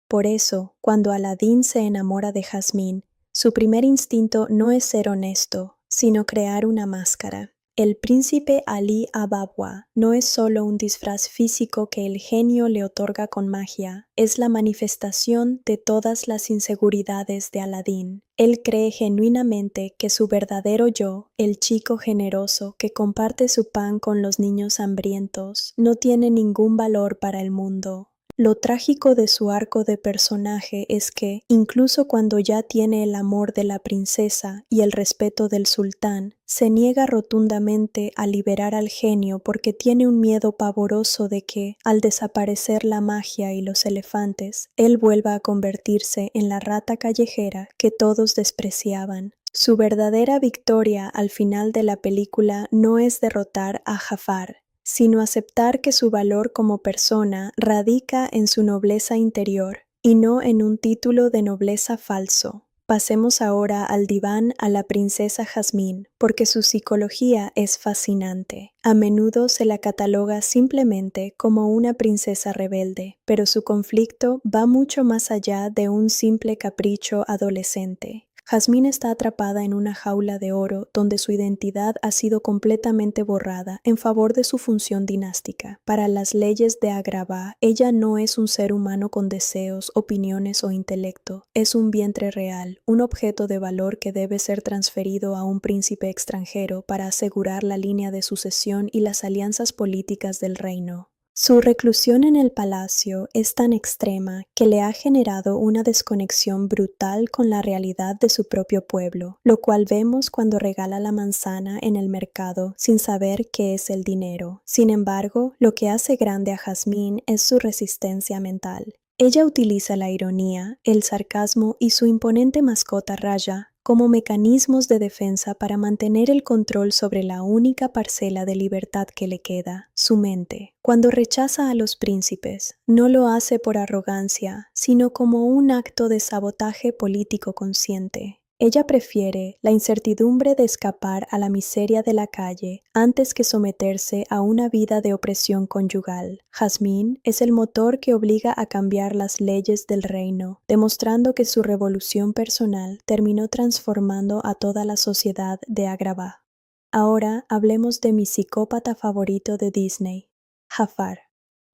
Por eso, cuando Aladdin se enamora de Jasmine, su primer instinto no es ser honesto, sino crear una máscara. El príncipe Ali Ababwa no es solo un disfraz físico que el genio le otorga con magia, es la manifestación de todas las inseguridades de Aladdin. Él cree genuinamente que su verdadero yo, el chico generoso que comparte su pan con los niños hambrientos, no tiene ningún valor para el mundo. Lo trágico de su arco de personaje es que, incluso cuando ya tiene el amor de la princesa y el respeto del sultán, se niega rotundamente a liberar al genio porque tiene un miedo pavoroso de que, al desaparecer la magia y los elefantes, él vuelva a convertirse en la rata callejera que todos despreciaban. Su verdadera victoria al final de la película no es derrotar a Jafar, sino aceptar que su valor como persona radica en su nobleza interior y no en un título de nobleza falso. Pasemos ahora al diván a la princesa Jasmine, porque su psicología es fascinante. A menudo se la cataloga simplemente como una princesa rebelde, pero su conflicto va mucho más allá de un simple capricho adolescente. Jasmine está atrapada en una jaula de oro donde su identidad ha sido completamente borrada en favor de su función dinástica. Para las leyes de Agrabah, ella no es un ser humano con deseos, opiniones o intelecto. Es un vientre real, un objeto de valor que debe ser transferido a un príncipe extranjero para asegurar la línea de sucesión y las alianzas políticas del reino. Su reclusión en el palacio es tan extrema que le ha generado una desconexión brutal con la realidad de su propio pueblo, lo cual vemos cuando regala la manzana en el mercado sin saber qué es el dinero. Sin embargo, lo que hace grande a Jasmine es su resistencia mental. Ella utiliza la ironía, el sarcasmo y su imponente mascota Raya como mecanismos de defensa para mantener el control sobre la única parcela de libertad que le queda, su mente. Cuando rechaza a los príncipes, no lo hace por arrogancia, sino como un acto de sabotaje político consciente. Ella prefiere la incertidumbre de escapar a la miseria de la calle antes que someterse a una vida de opresión conyugal. Jasmine es el motor que obliga a cambiar las leyes del reino, demostrando que su revolución personal terminó transformando a toda la sociedad de Agrabah. Ahora hablemos de mi psicópata favorito de Disney, Jafar.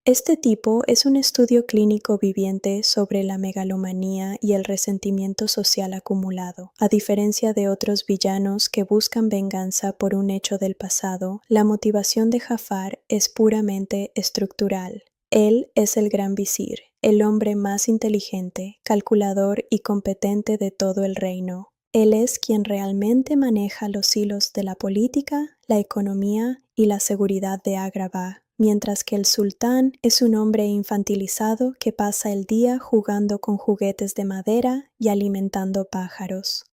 Este tipo es un estudio clínico viviente sobre la megalomanía y el resentimiento social acumulado. A diferencia de otros villanos que buscan venganza por un hecho del pasado, la motivación de Jafar es puramente estructural. Él es el gran visir, el hombre más inteligente, calculador y competente de todo el reino. Él es quien realmente maneja los hilos de la política, la economía y la seguridad de Agrabah, mientras que el sultán es un hombre infantilizado que pasa el día jugando con juguetes de madera y alimentando pájaros.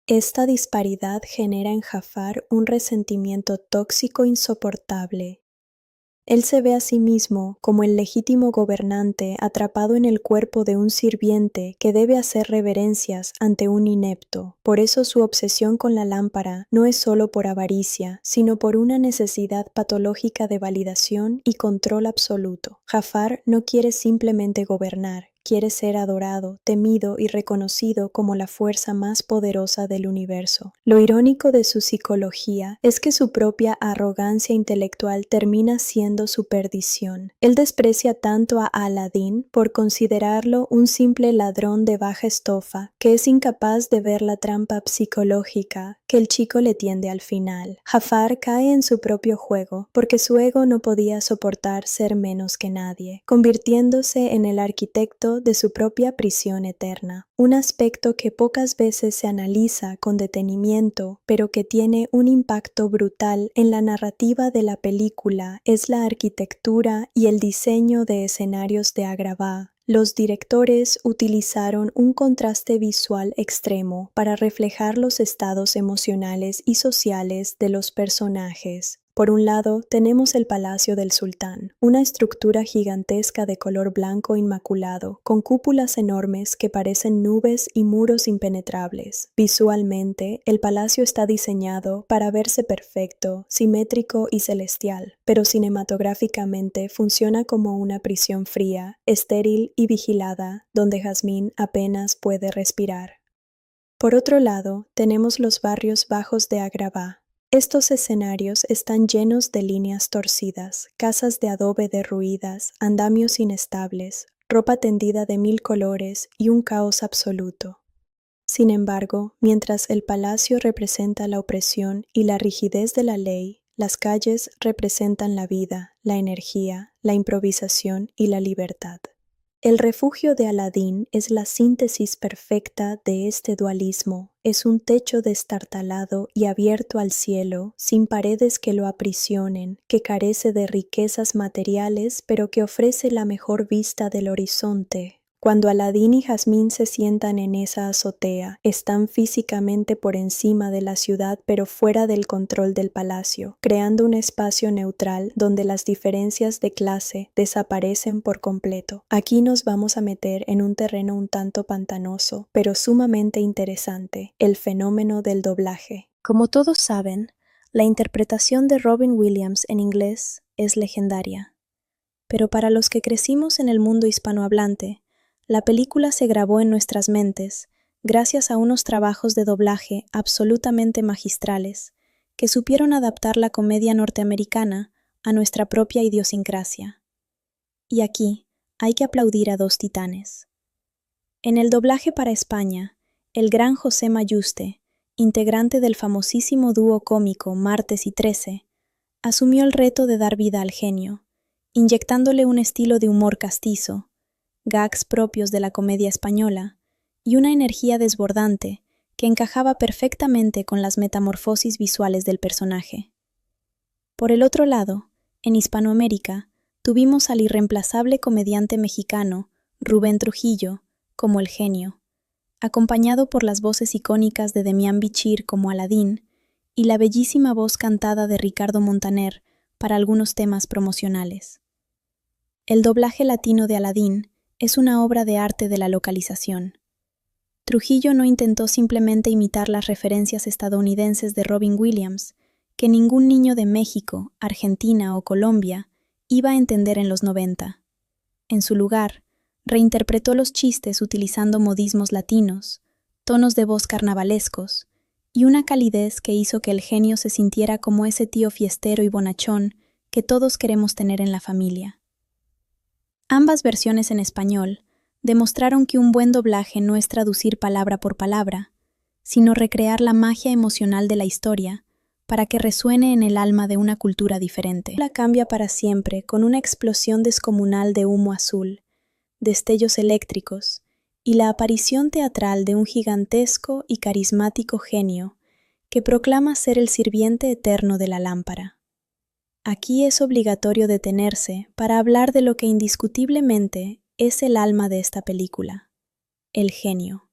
Esta disparidad genera en Jafar un resentimiento tóxico insoportable. Él se ve a sí mismo como el legítimo gobernante atrapado en el cuerpo de un sirviente que debe hacer reverencias ante un inepto. Por eso su obsesión con la lámpara no es solo por avaricia, sino por una necesidad patológica de validación y control absoluto. Jafar no quiere simplemente gobernar, quiere ser adorado, temido y reconocido como la fuerza más poderosa del universo. Lo irónico de su psicología es que su propia arrogancia intelectual termina siendo su perdición. Él desprecia tanto a Aladín por considerarlo un simple ladrón de baja estofa, que es incapaz de ver la trampa psicológica que el chico le tiende al final. Jafar cae en su propio juego, porque su ego no podía soportar ser menos que nadie, convirtiéndose en el arquitecto de su propia prisión eterna, un aspecto que pocas veces se analiza con detenimiento, pero que tiene un impacto brutal en la narrativa de la película, es la arquitectura y el diseño de escenarios de Agrabah. Los directores utilizaron un contraste visual extremo para reflejar los estados emocionales y sociales de los personajes. Por un lado, tenemos el Palacio del Sultán, una estructura gigantesca de color blanco inmaculado, con cúpulas enormes que parecen nubes y muros impenetrables. Visualmente, el palacio está diseñado para verse perfecto, simétrico y celestial, pero cinematográficamente funciona como una prisión fría, estéril y vigilada, donde Jasmine apenas puede respirar. Por otro lado, tenemos los barrios bajos de Agrabah. Estos escenarios están llenos de líneas torcidas, casas de adobe derruidas, andamios inestables, ropa tendida de 1000 colores y un caos absoluto. Sin embargo, mientras el palacio representa la opresión y la rigidez de la ley, las calles representan la vida, la energía, la improvisación y la libertad. El refugio de Aladín es la síntesis perfecta de este dualismo. Es un techo destartalado y abierto al cielo, sin paredes que lo aprisionen, que carece de riquezas materiales, pero que ofrece la mejor vista del horizonte. Cuando Aladín y Jasmine se sientan en esa azotea, están físicamente por encima de la ciudad pero fuera del control del palacio, creando un espacio neutral donde las diferencias de clase desaparecen por completo. Aquí nos vamos a meter en un terreno un tanto pantanoso, pero sumamente interesante, el fenómeno del doblaje. Como todos saben, la interpretación de Robin Williams en inglés es legendaria. Pero para los que crecimos en el mundo hispanohablante, la película se grabó en nuestras mentes gracias a unos trabajos de doblaje absolutamente magistrales que supieron adaptar la comedia norteamericana a nuestra propia idiosincrasia. Y aquí hay que aplaudir a dos titanes. En el doblaje para España, el gran José Mayuste, integrante del famosísimo dúo cómico Martes y Trece, asumió el reto de dar vida al genio, inyectándole un estilo de humor castizo, gags propios de la comedia española y una energía desbordante que encajaba perfectamente con las metamorfosis visuales del personaje. Por el otro lado, en Hispanoamérica, tuvimos al irreemplazable comediante mexicano Rubén Trujillo como el genio, acompañado por las voces icónicas de Demián Bichir como Aladín y la bellísima voz cantada de Ricardo Montaner para algunos temas promocionales. El doblaje latino de Aladín es una obra de arte de la localización. Trujillo no intentó simplemente imitar las referencias estadounidenses de Robin Williams, que ningún niño de México, Argentina o Colombia iba a entender en los 90. En su lugar, reinterpretó los chistes utilizando modismos latinos, tonos de voz carnavalescos y una calidez que hizo que el genio se sintiera como ese tío fiestero y bonachón que todos queremos tener en la familia. Ambas versiones en español demostraron que un buen doblaje no es traducir palabra por palabra, sino recrear la magia emocional de la historia para que resuene en el alma de una cultura diferente. La cambia para siempre con una explosión descomunal de humo azul, destellos eléctricos y la aparición teatral de un gigantesco y carismático genio que proclama ser el sirviente eterno de la lámpara. Aquí es obligatorio detenerse para hablar de lo que indiscutiblemente es el alma de esta película, el genio.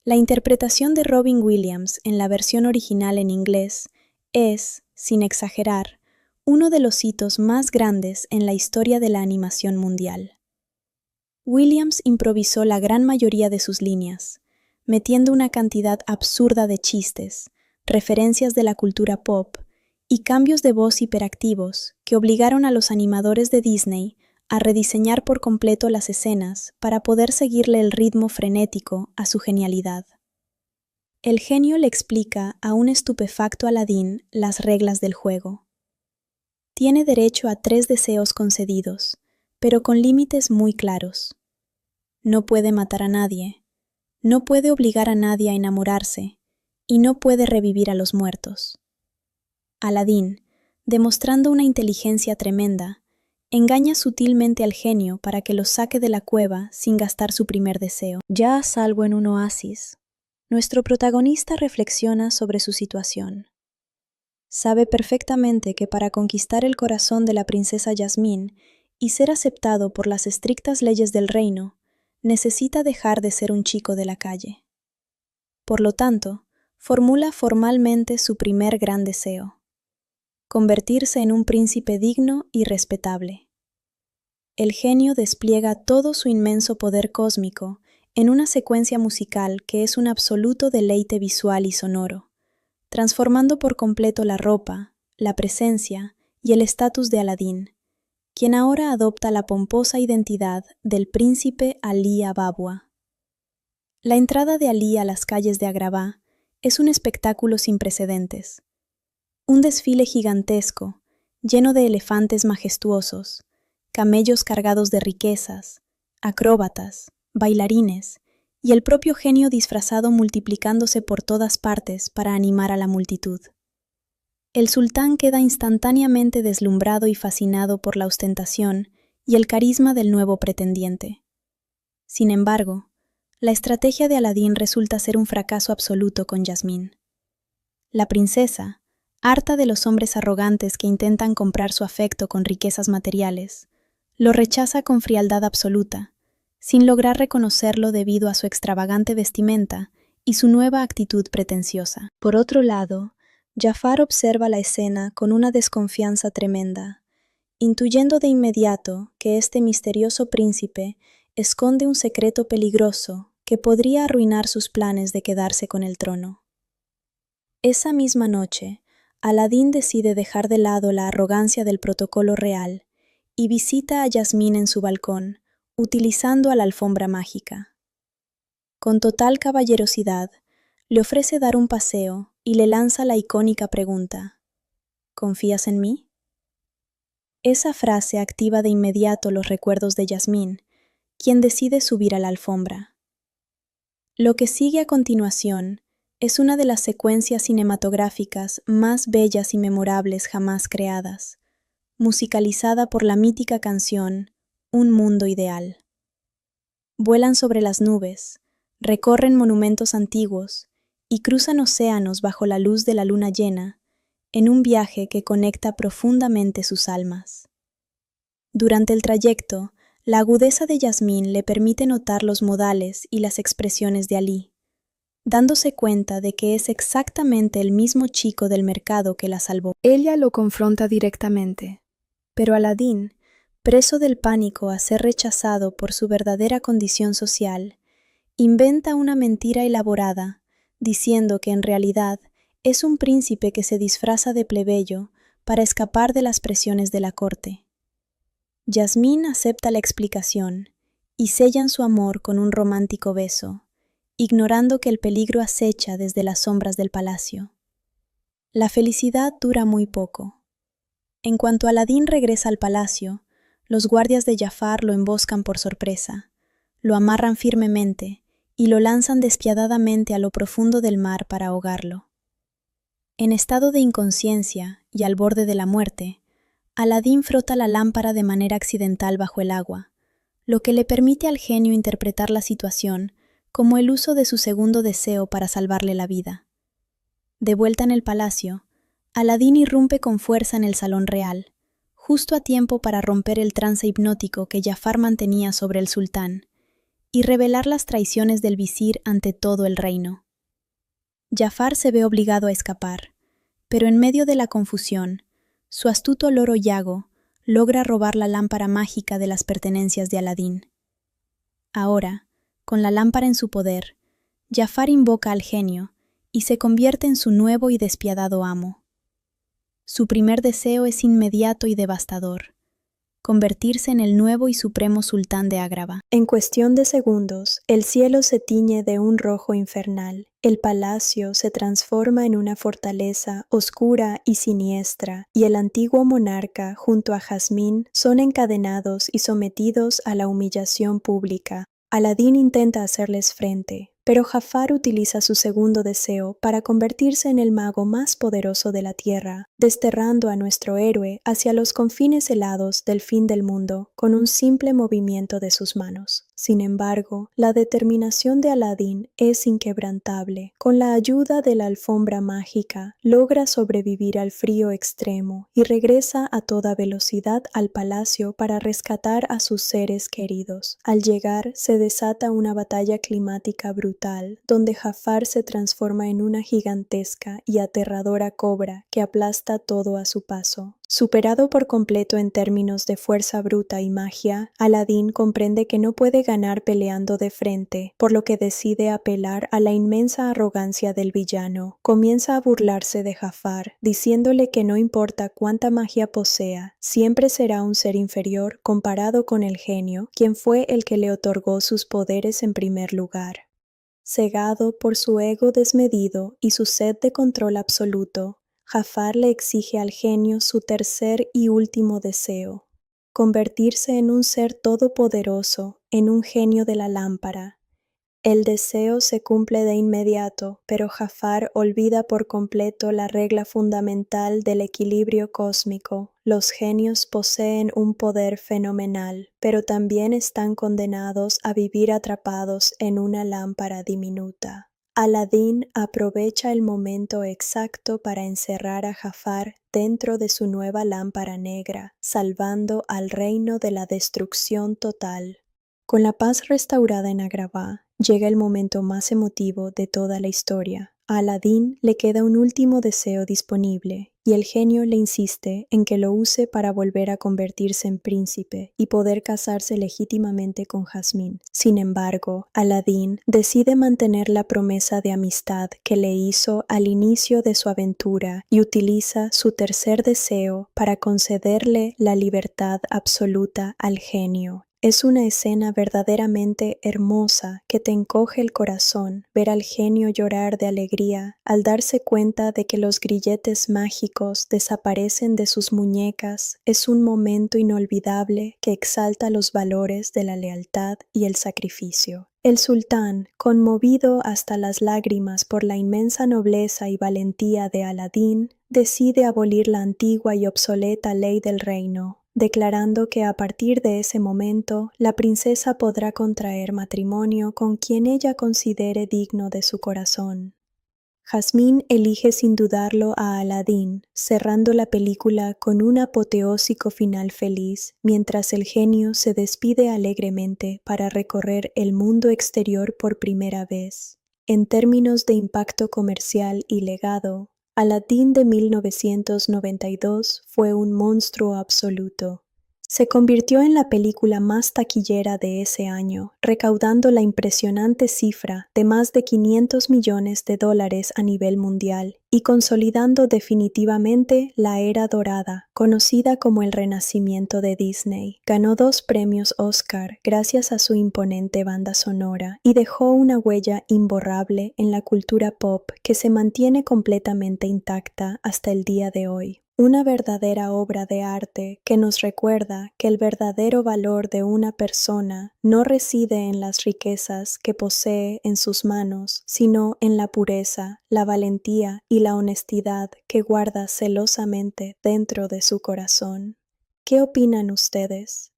La interpretación de Robin Williams en la versión original en inglés es, sin exagerar, uno de los hitos más grandes en la historia de la animación mundial. Williams improvisó la gran mayoría de sus líneas, metiendo una cantidad absurda de chistes, referencias de la cultura pop y cambios de voz hiperactivos que obligaron a los animadores de Disney a rediseñar por completo las escenas para poder seguirle el ritmo frenético a su genialidad. El genio le explica a un estupefacto Aladín las reglas del juego. Tiene derecho a 3 deseos concedidos, pero con límites muy claros. No puede matar a nadie, no puede obligar a nadie a enamorarse y no puede revivir a los muertos. Aladín, demostrando una inteligencia tremenda, engaña sutilmente al genio para que lo saque de la cueva sin gastar su primer deseo. Ya a salvo en un oasis, nuestro protagonista reflexiona sobre su situación. Sabe perfectamente que para conquistar el corazón de la princesa Yasmín y ser aceptado por las estrictas leyes del reino, necesita dejar de ser un chico de la calle. Por lo tanto, formula formalmente su primer gran deseo: convertirse en un príncipe digno y respetable. El genio despliega todo su inmenso poder cósmico en una secuencia musical que es un absoluto deleite visual y sonoro, transformando por completo la ropa, la presencia y el estatus de Aladín, quien ahora adopta la pomposa identidad del príncipe Ali Ababwa. La entrada de Ali a las calles de Agrabah es un espectáculo sin precedentes. Un desfile gigantesco, lleno de elefantes majestuosos, camellos cargados de riquezas, acróbatas, bailarines y el propio genio disfrazado multiplicándose por todas partes para animar a la multitud. El sultán queda instantáneamente deslumbrado y fascinado por la ostentación y el carisma del nuevo pretendiente. Sin embargo, la estrategia de Aladín resulta ser un fracaso absoluto con Yasmín. La princesa, harta de los hombres arrogantes que intentan comprar su afecto con riquezas materiales, lo rechaza con frialdad absoluta, sin lograr reconocerlo debido a su extravagante vestimenta y su nueva actitud pretenciosa. Por otro lado, Jafar observa la escena con una desconfianza tremenda, intuyendo de inmediato que este misterioso príncipe esconde un secreto peligroso que podría arruinar sus planes de quedarse con el trono. Esa misma noche, Aladín decide dejar de lado la arrogancia del protocolo real y visita a Yasmín en su balcón, utilizando a la alfombra mágica. Con total caballerosidad, le ofrece dar un paseo y le lanza la icónica pregunta: ¿confías en mí? Esa frase activa de inmediato los recuerdos de Yasmín, quien decide subir a la alfombra. Lo que sigue a continuación es una de las secuencias cinematográficas más bellas y memorables jamás creadas, musicalizada por la mítica canción Un mundo ideal. Vuelan sobre las nubes, recorren monumentos antiguos y cruzan océanos bajo la luz de la luna llena, en un viaje que conecta profundamente sus almas. Durante el trayecto, La agudeza de Yasmín le permite notar los modales y las expresiones de Alí, dándose cuenta de que es exactamente el mismo chico del mercado que la salvó. Ella lo confronta directamente. Pero Aladín, preso del pánico a ser rechazado por su verdadera condición social, inventa una mentira elaborada, diciendo que en realidad es un príncipe que se disfraza de plebeyo para escapar de las presiones de la corte. Yasmín acepta la explicación y sellan su amor con un romántico beso, ignorando que el peligro acecha desde las sombras del palacio. La felicidad dura muy poco. En cuanto Aladín regresa al palacio, los guardias de Jafar lo emboscan por sorpresa, lo amarran firmemente y lo lanzan despiadadamente a lo profundo del mar para ahogarlo. En estado de inconsciencia y al borde de la muerte, Aladín frota la lámpara de manera accidental bajo el agua, lo que le permite al genio interpretar la situación como el uso de su segundo deseo para salvarle la vida. De vuelta en el palacio, Aladín irrumpe con fuerza en el salón real, justo a tiempo para romper el trance hipnótico que Jafar mantenía sobre el sultán y revelar las traiciones del visir ante todo el reino. Jafar se ve obligado a escapar, pero en medio de la confusión, su astuto loro Yago logra robar la lámpara mágica de las pertenencias de Aladín. Ahora, con la lámpara en su poder, Jafar invoca al genio y se convierte en su nuevo y despiadado amo. Su primer deseo es inmediato y devastador: convertirse en el nuevo y supremo sultán de Agrabah. En cuestión de segundos, el cielo se tiñe de un rojo infernal. El palacio se transforma en una fortaleza oscura y siniestra, y el antiguo monarca junto a Jazmín son encadenados y sometidos a la humillación pública. Aladín intenta hacerles frente, pero Jafar utiliza su segundo deseo para convertirse en el mago más poderoso de la tierra, desterrando a nuestro héroe hacia los confines helados del fin del mundo con un simple movimiento de sus manos. Sin embargo, la determinación de Aladín es inquebrantable. Con la ayuda de la alfombra mágica, logra sobrevivir al frío extremo y regresa a toda velocidad al palacio para rescatar a sus seres queridos. Al llegar, se desata una batalla climática brutal, donde Jafar se transforma en una gigantesca y aterradora cobra que aplasta todo a su paso. Superado por completo en términos de fuerza bruta y magia, Aladín comprende que no puede ganar peleando de frente, por lo que decide apelar a la inmensa arrogancia del villano. Comienza a burlarse de Jafar, diciéndole que no importa cuánta magia posea, siempre será un ser inferior comparado con el genio, quien fue el que le otorgó sus poderes en primer lugar. Cegado por su ego desmedido y su sed de control absoluto, Jafar le exige al genio su tercer y último deseo: convertirse en un ser todopoderoso, en un genio de la lámpara. El deseo se cumple de inmediato, pero Jafar olvida por completo la regla fundamental del equilibrio cósmico. Los genios poseen un poder fenomenal, pero también están condenados a vivir atrapados en una lámpara diminuta. Aladín aprovecha el momento exacto para encerrar a Jafar dentro de su nueva lámpara negra, salvando al reino de la destrucción total. Con la paz restaurada en Agrabah, llega el momento más emotivo de toda la historia. A Aladín le queda un último deseo disponible, y el genio le insiste en que lo use para volver a convertirse en príncipe y poder casarse legítimamente con Jazmín. Sin embargo, Aladín decide mantener la promesa de amistad que le hizo al inicio de su aventura y utiliza su tercer deseo para concederle la libertad absoluta al genio. Es una escena verdaderamente hermosa que te encoge el corazón ver al genio llorar de alegría al darse cuenta de que los grilletes mágicos desaparecen de sus muñecas. Es un momento inolvidable que exalta los valores de la lealtad y el sacrificio. El sultán, conmovido hasta las lágrimas por la inmensa nobleza y valentía de Aladín, decide abolir la antigua y obsoleta ley del reino, declarando que a partir de ese momento la princesa podrá contraer matrimonio con quien ella considere digno de su corazón. Jasmine elige sin dudarlo a Aladín, cerrando la película con un apoteósico final feliz, mientras el genio se despide alegremente para recorrer el mundo exterior por primera vez. En términos de impacto comercial y legado, Aladín de 1992 fue un monstruo absoluto. Se convirtió en la película más taquillera de ese año, recaudando la impresionante cifra de más de $500 millones a nivel mundial y consolidando definitivamente la era dorada, conocida como el Renacimiento de Disney. Ganó 2 premios Oscar gracias a su imponente banda sonora y dejó una huella imborrable en la cultura pop que se mantiene completamente intacta hasta el día de hoy. Una verdadera obra de arte que nos recuerda que el verdadero valor de una persona no reside en las riquezas que posee en sus manos, sino en la pureza, la valentía y la honestidad que guarda celosamente dentro de su corazón. ¿Qué opinan ustedes?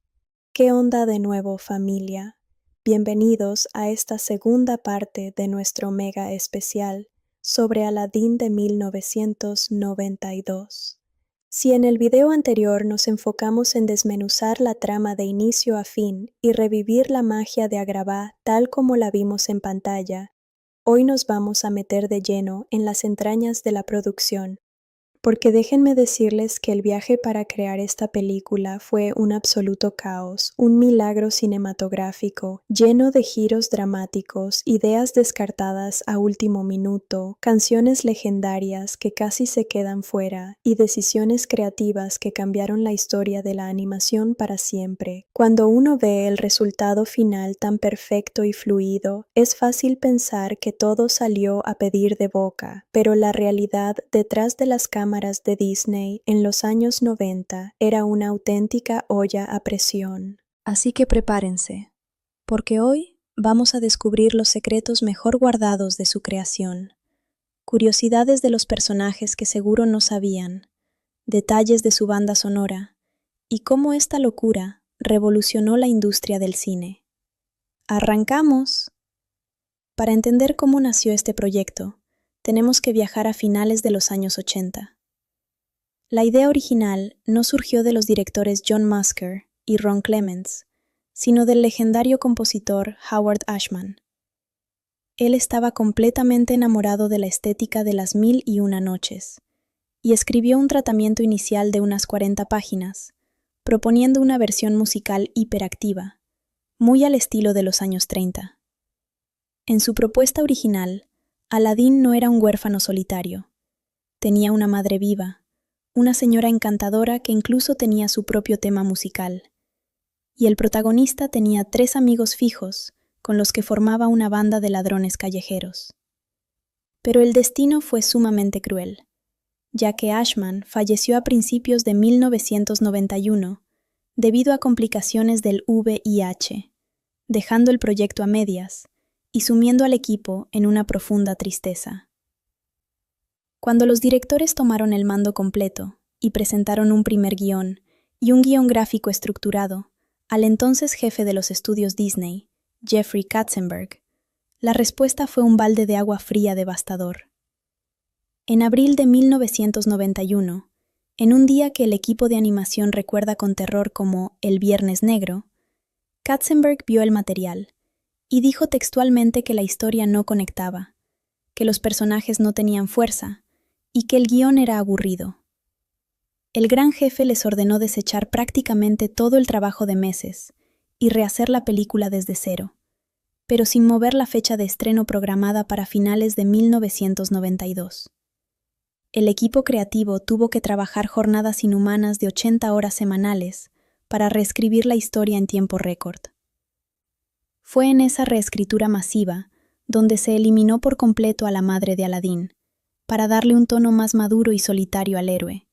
¿Qué onda de nuevo, familia? Bienvenidos a esta segunda parte de nuestro mega especial sobre Aladín de 1992. Si en el video anterior nos enfocamos en desmenuzar la trama de inicio a fin y revivir la magia de Agrabah tal como la vimos en pantalla, hoy nos vamos a meter de lleno en las entrañas de la producción, porque déjenme decirles que el viaje para crear esta película fue un absoluto caos, un milagro cinematográfico, lleno de giros dramáticos, ideas descartadas a último minuto, canciones legendarias que casi se quedan fuera y decisiones creativas que cambiaron la historia de la animación para siempre. Cuando uno ve el resultado final tan perfecto y fluido, es fácil pensar que todo salió a pedir de boca, pero la realidad detrás de las cámaras de Disney en los años 90 era una auténtica olla a presión. Así que prepárense, porque hoy vamos a descubrir los secretos mejor guardados de su creación, curiosidades de los personajes que seguro no sabían, detalles de su banda sonora y cómo esta locura revolucionó la industria del cine. ¡Arrancamos! Para entender cómo nació este proyecto, tenemos que viajar a finales de los años 80. La idea original no surgió de los directores John Musker y Ron Clements, sino del legendario compositor Howard Ashman. Él estaba completamente enamorado de la estética de Las Mil y Una Noches, y escribió un tratamiento inicial de unas 40 páginas, proponiendo una versión musical hiperactiva, muy al estilo de los años 30. En su propuesta original, Aladín no era un huérfano solitario. Tenía una madre viva, una señora encantadora que incluso tenía su propio tema musical, y el protagonista tenía 3 amigos fijos con los que formaba una banda de ladrones callejeros. Pero el destino fue sumamente cruel, ya que Ashman falleció a principios de 1991 debido a complicaciones del VIH, dejando el proyecto a medias y sumiendo al equipo en una profunda tristeza. Cuando los directores tomaron el mando completo y presentaron un primer guión y un guión gráfico estructurado al entonces jefe de los estudios Disney, Jeffrey Katzenberg, la respuesta fue un balde de agua fría devastador. En abril de 1991, en un día que el equipo de animación recuerda con terror como el Viernes Negro, Katzenberg vio el material y dijo textualmente que la historia no conectaba, que los personajes no tenían fuerza y que el guión era aburrido. El gran jefe les ordenó desechar prácticamente todo el trabajo de meses y rehacer la película desde cero, pero sin mover la fecha de estreno programada para finales de 1992. El equipo creativo tuvo que trabajar jornadas inhumanas de 80 horas semanales para reescribir la historia en tiempo récord. Fue en esa reescritura masiva donde se eliminó por completo a la madre de Aladín, para darle un tono más maduro y solitario al héroe,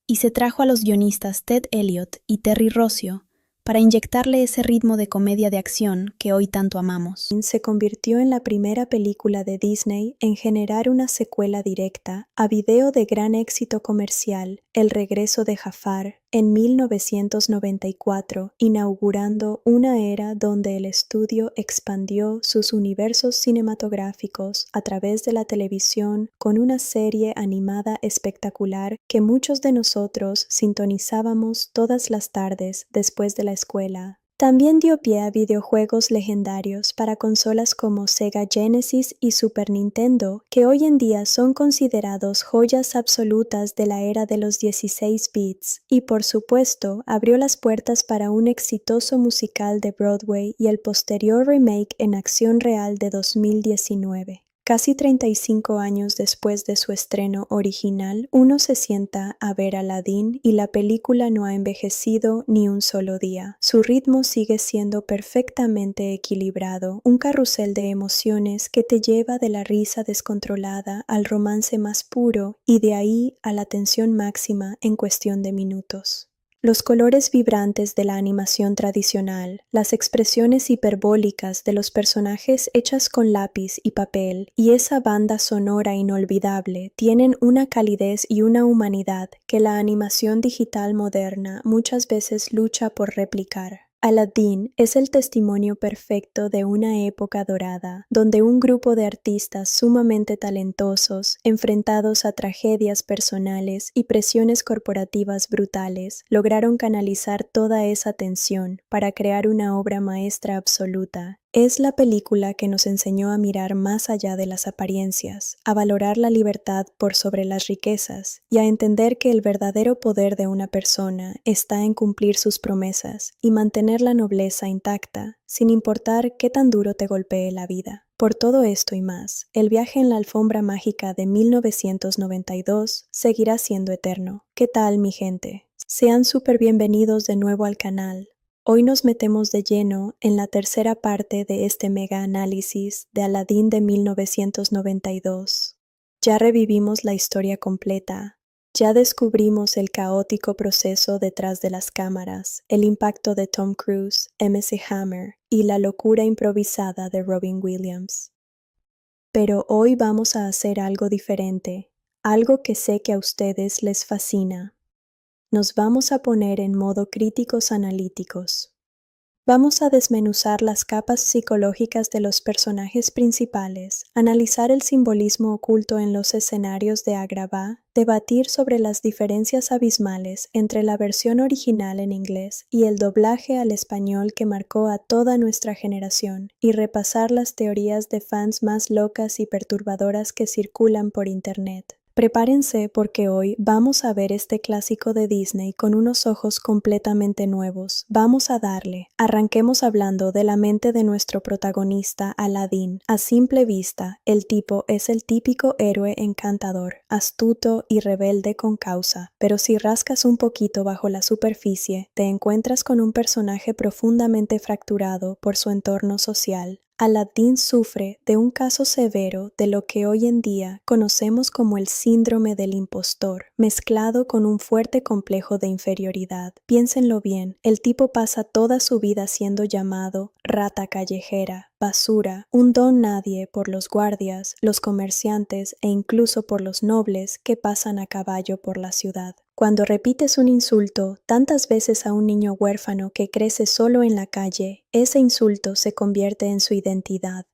y se trajo a los guionistas Ted Elliott y Terry Rossio para inyectarle ese ritmo de comedia de acción que hoy tanto amamos. Se convirtió en la primera película de Disney en generar una secuela directa a video de gran éxito comercial, El regreso de Jafar, en 1994, inaugurando una era donde el estudio expandió sus universos cinematográficos a través de la televisión con una serie animada espectacular que muchos de nosotros sintonizábamos todas las tardes después de la escuela. También dio pie a videojuegos legendarios para consolas como Sega Genesis y Super Nintendo, que hoy en día son considerados joyas absolutas de la era de los 16 bits, y por supuesto abrió las puertas para un exitoso musical de Broadway y el posterior remake en acción real de 2019. Casi 35 años después de su estreno original, uno se sienta a ver Aladdin y la película no ha envejecido ni un solo día. Su ritmo sigue siendo perfectamente equilibrado, un carrusel de emociones que te lleva de la risa descontrolada al romance más puro y de ahí a la tensión máxima en cuestión de minutos. Los colores vibrantes de la animación tradicional, las expresiones hiperbólicas de los personajes hechas con lápiz y papel y esa banda sonora inolvidable tienen una calidez y una humanidad que la animación digital moderna muchas veces lucha por replicar. Aladdin es el testimonio perfecto de una época dorada, donde un grupo de artistas sumamente talentosos, enfrentados a tragedias personales y presiones corporativas brutales, lograron canalizar toda esa tensión para crear una obra maestra absoluta. Es la película que nos enseñó a mirar más allá de las apariencias, a valorar la libertad por sobre las riquezas y a entender que el verdadero poder de una persona está en cumplir sus promesas y mantener la nobleza intacta, sin importar qué tan duro te golpee la vida. Por todo esto y más, el viaje en la alfombra mágica de 1992 seguirá siendo eterno. ¿Qué tal, mi gente? Sean súper bienvenidos de nuevo al canal. Hoy nos metemos de lleno en la tercera parte de este mega análisis de Aladdin de 1992. Ya revivimos la historia completa, ya descubrimos el caótico proceso detrás de las cámaras, el impacto de Tom Cruise, MC Hammer y la locura improvisada de Robin Williams. Pero hoy vamos a hacer algo diferente, algo que sé que a ustedes les fascina. Nos vamos a poner en modo críticos analíticos. Vamos a desmenuzar las capas psicológicas de los personajes principales, analizar el simbolismo oculto en los escenarios de Agrabah, debatir sobre las diferencias abismales entre la versión original en inglés y el doblaje al español que marcó a toda nuestra generación, y repasar las teorías de fans más locas y perturbadoras que circulan por internet. Prepárense porque hoy vamos a ver este clásico de Disney con unos ojos completamente nuevos. Vamos a darle. Arranquemos hablando de la mente de nuestro protagonista, Aladdin. A simple vista, el tipo es el típico héroe encantador, astuto y rebelde con causa. Pero si rascas un poquito bajo la superficie, te encuentras con un personaje profundamente fracturado por su entorno social. Aladdin sufre de un caso severo de lo que hoy en día conocemos como el síndrome del impostor, mezclado con un fuerte complejo de inferioridad. Piénsenlo bien, el tipo pasa toda su vida siendo llamado rata callejera, basura, un don nadie por los guardias, los comerciantes e incluso por los nobles que pasan a caballo por la ciudad. Cuando repites un insulto tantas veces a un niño huérfano que crece solo en la calle, ese insulto se convierte en su identidad.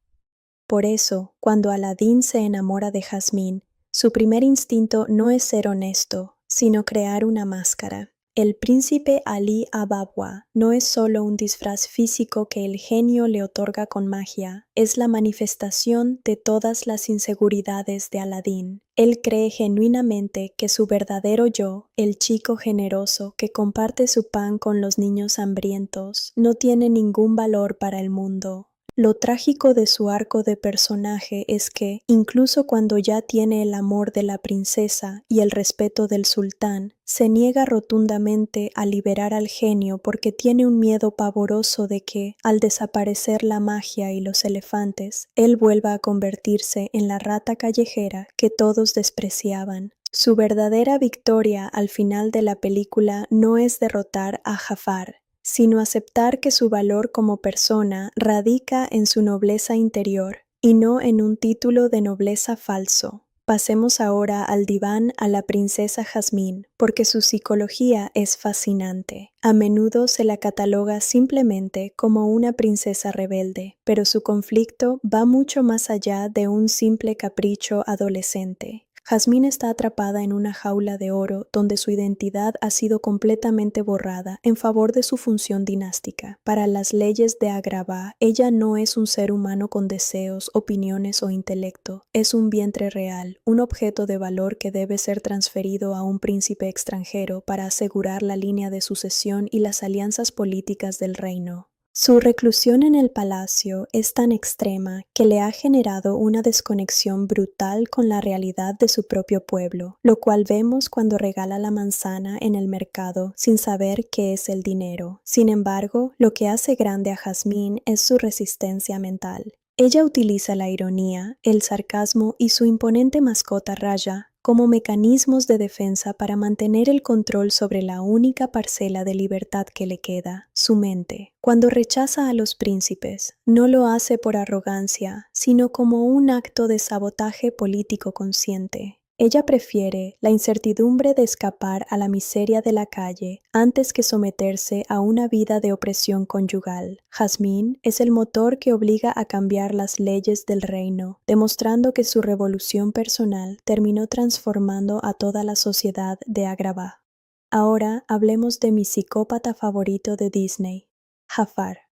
Por eso, cuando Aladdin se enamora de Jasmine, su primer instinto no es ser honesto, sino crear una máscara. El príncipe Ali Ababwa no es solo un disfraz físico que el genio le otorga con magia, es la manifestación de todas las inseguridades de Aladdin. Él cree genuinamente que su verdadero yo, el chico generoso que comparte su pan con los niños hambrientos, no tiene ningún valor para el mundo. Lo trágico de su arco de personaje es que, incluso cuando ya tiene el amor de la princesa y el respeto del sultán, se niega rotundamente a liberar al genio porque tiene un miedo pavoroso de que, al desaparecer la magia y los elefantes, él vuelva a convertirse en la rata callejera que todos despreciaban. Su verdadera victoria al final de la película no es derrotar a Jafar, sino aceptar que su valor como persona radica en su nobleza interior y no en un título de nobleza falso. Pasemos ahora al diván a la princesa Jasmine, porque su psicología es fascinante. A menudo se la cataloga simplemente como una princesa rebelde, pero su conflicto va mucho más allá de un simple capricho adolescente. Jasmine está atrapada en una jaula de oro donde su identidad ha sido completamente borrada en favor de su función dinástica. Para las leyes de Agrabah, ella no es un ser humano con deseos, opiniones o intelecto. Es un vientre real, un objeto de valor que debe ser transferido a un príncipe extranjero para asegurar la línea de sucesión y las alianzas políticas del reino. Su reclusión en el palacio es tan extrema que le ha generado una desconexión brutal con la realidad de su propio pueblo, lo cual vemos cuando regala la manzana en el mercado sin saber qué es el dinero. Sin embargo, lo que hace grande a Jasmine es su resistencia mental. Ella utiliza la ironía, el sarcasmo y su imponente mascota Raya como mecanismos de defensa para mantener el control sobre la única parcela de libertad que le queda, su mente. Cuando rechaza a los príncipes, no lo hace por arrogancia, sino como un acto de sabotaje político consciente. Ella prefiere la incertidumbre de escapar a la miseria de la calle antes que someterse a una vida de opresión conyugal. Jasmine es el motor que obliga a cambiar las leyes del reino, demostrando que su revolución personal terminó transformando a toda la sociedad de Agrabah. Ahora hablemos de mi psicópata favorito de Disney, Jafar.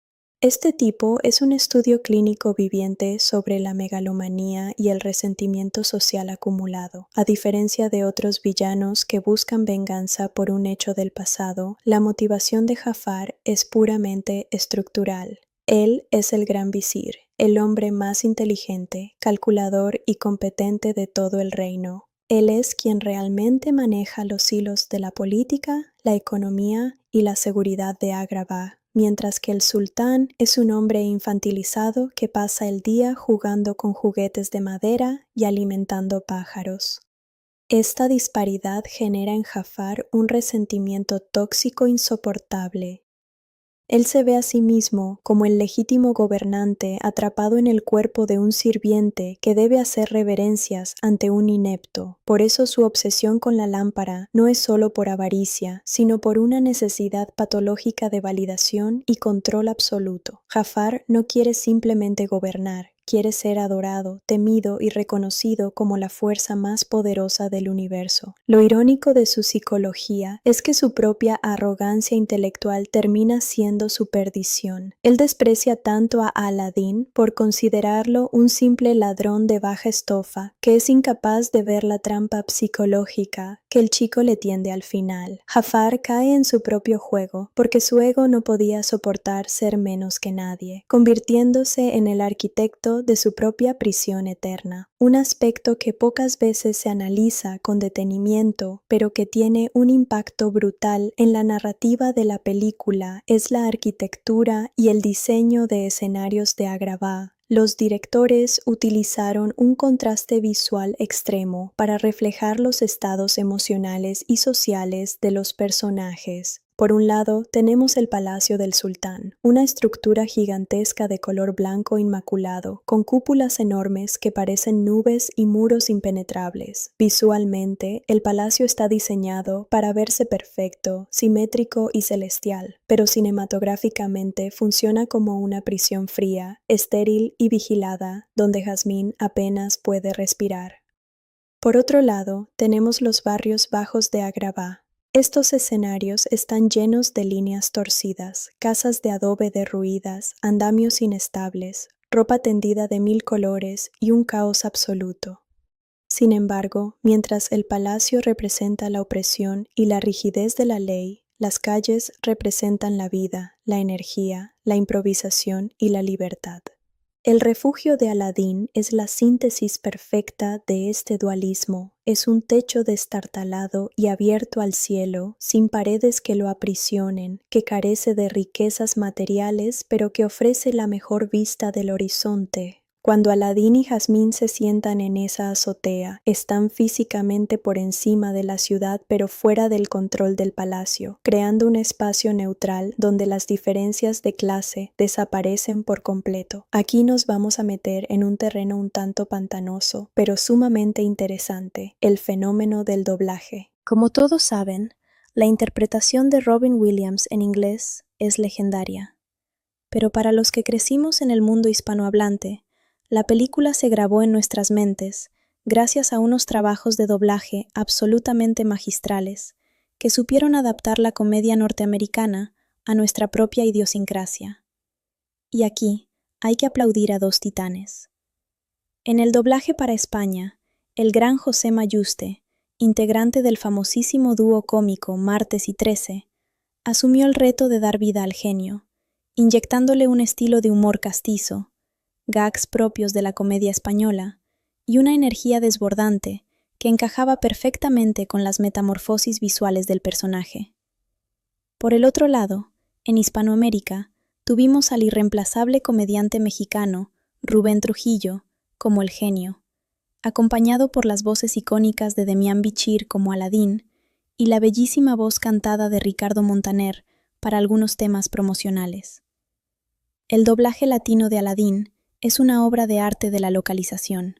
Este tipo es un estudio clínico viviente sobre la megalomanía y el resentimiento social acumulado. A diferencia de otros villanos que buscan venganza por un hecho del pasado, la motivación de Jafar es puramente estructural. Él es el gran visir, el hombre más inteligente, calculador y competente de todo el reino. Él es quien realmente maneja los hilos de la política, la economía y la seguridad de Agrabah, mientras que el sultán es un hombre infantilizado que pasa el día jugando con juguetes de madera y alimentando pájaros. Esta disparidad genera en Jafar un resentimiento tóxico insoportable. Él se ve a sí mismo como el legítimo gobernante atrapado en el cuerpo de un sirviente que debe hacer reverencias ante un inepto. Por eso su obsesión con la lámpara no es solo por avaricia, sino por una necesidad patológica de validación y control absoluto. Jafar no quiere simplemente gobernar, quiere ser adorado, temido y reconocido como la fuerza más poderosa del universo. Lo irónico de su psicología es que su propia arrogancia intelectual termina siendo su perdición. Él desprecia tanto a Aladín por considerarlo un simple ladrón de baja estofa que es incapaz de ver la trampa psicológica que el chico le tiende al final. Jafar cae en su propio juego porque su ego no podía soportar ser menos que nadie, convirtiéndose en el arquitecto de su propia prisión eterna, un aspecto que pocas veces se analiza con detenimiento, pero que tiene un impacto brutal en la narrativa de la película, es la arquitectura y el diseño de escenarios de Agrabah. Los directores utilizaron un contraste visual extremo para reflejar los estados emocionales y sociales de los personajes. Por un lado, tenemos el Palacio del Sultán, una estructura gigantesca de color blanco inmaculado, con cúpulas enormes que parecen nubes y muros impenetrables. Visualmente, el palacio está diseñado para verse perfecto, simétrico y celestial, pero cinematográficamente funciona como una prisión fría, estéril y vigilada, donde Jasmine apenas puede respirar. Por otro lado, tenemos los barrios bajos de Agrabah. Estos escenarios están llenos de líneas torcidas, casas de adobe derruidas, andamios inestables, ropa tendida de 1000 colores y un caos absoluto. Sin embargo, mientras el palacio representa la opresión y la rigidez de la ley, las calles representan la vida, la energía, la improvisación y la libertad. El refugio de Aladín es la síntesis perfecta de este dualismo. Es un techo destartalado y abierto al cielo, sin paredes que lo aprisionen, que carece de riquezas materiales, pero que ofrece la mejor vista del horizonte. Cuando Aladín y Jazmín se sientan en esa azotea, están físicamente por encima de la ciudad pero fuera del control del palacio, creando un espacio neutral donde las diferencias de clase desaparecen por completo. Aquí nos vamos a meter en un terreno un tanto pantanoso, pero sumamente interesante, el fenómeno del doblaje. Como todos saben, la interpretación de Robin Williams en inglés es legendaria. Pero para los que crecimos en el mundo hispanohablante, la película se grabó en nuestras mentes gracias a unos trabajos de doblaje absolutamente magistrales que supieron adaptar la comedia norteamericana a nuestra propia idiosincrasia. Y aquí hay que aplaudir a dos titanes. En el doblaje para España, el gran José Mayuste, integrante del famosísimo dúo cómico Martes y Trece, asumió el reto de dar vida al genio, inyectándole un estilo de humor castizo, gags propios de la comedia española y una energía desbordante que encajaba perfectamente con las metamorfosis visuales del personaje. Por el otro lado, en Hispanoamérica, tuvimos al irreemplazable comediante mexicano Rubén Trujillo como el genio, acompañado por las voces icónicas de Demián Bichir como Aladín y la bellísima voz cantada de Ricardo Montaner para algunos temas promocionales. El doblaje latino de Aladín es una obra de arte de la localización.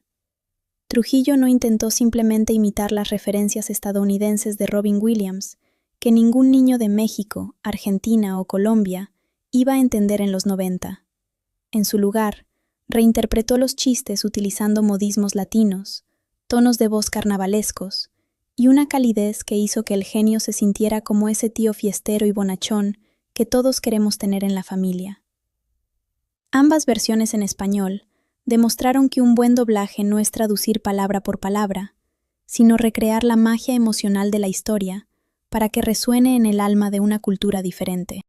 Trujillo no intentó simplemente imitar las referencias estadounidenses de Robin Williams, que ningún niño de México, Argentina o Colombia iba a entender en los 90. En su lugar, reinterpretó los chistes utilizando modismos latinos, tonos de voz carnavalescos y una calidez que hizo que el genio se sintiera como ese tío fiestero y bonachón que todos queremos tener en la familia. Ambas versiones en español demostraron que un buen doblaje no es traducir palabra por palabra, sino recrear la magia emocional de la historia para que resuene en el alma de una cultura diferente.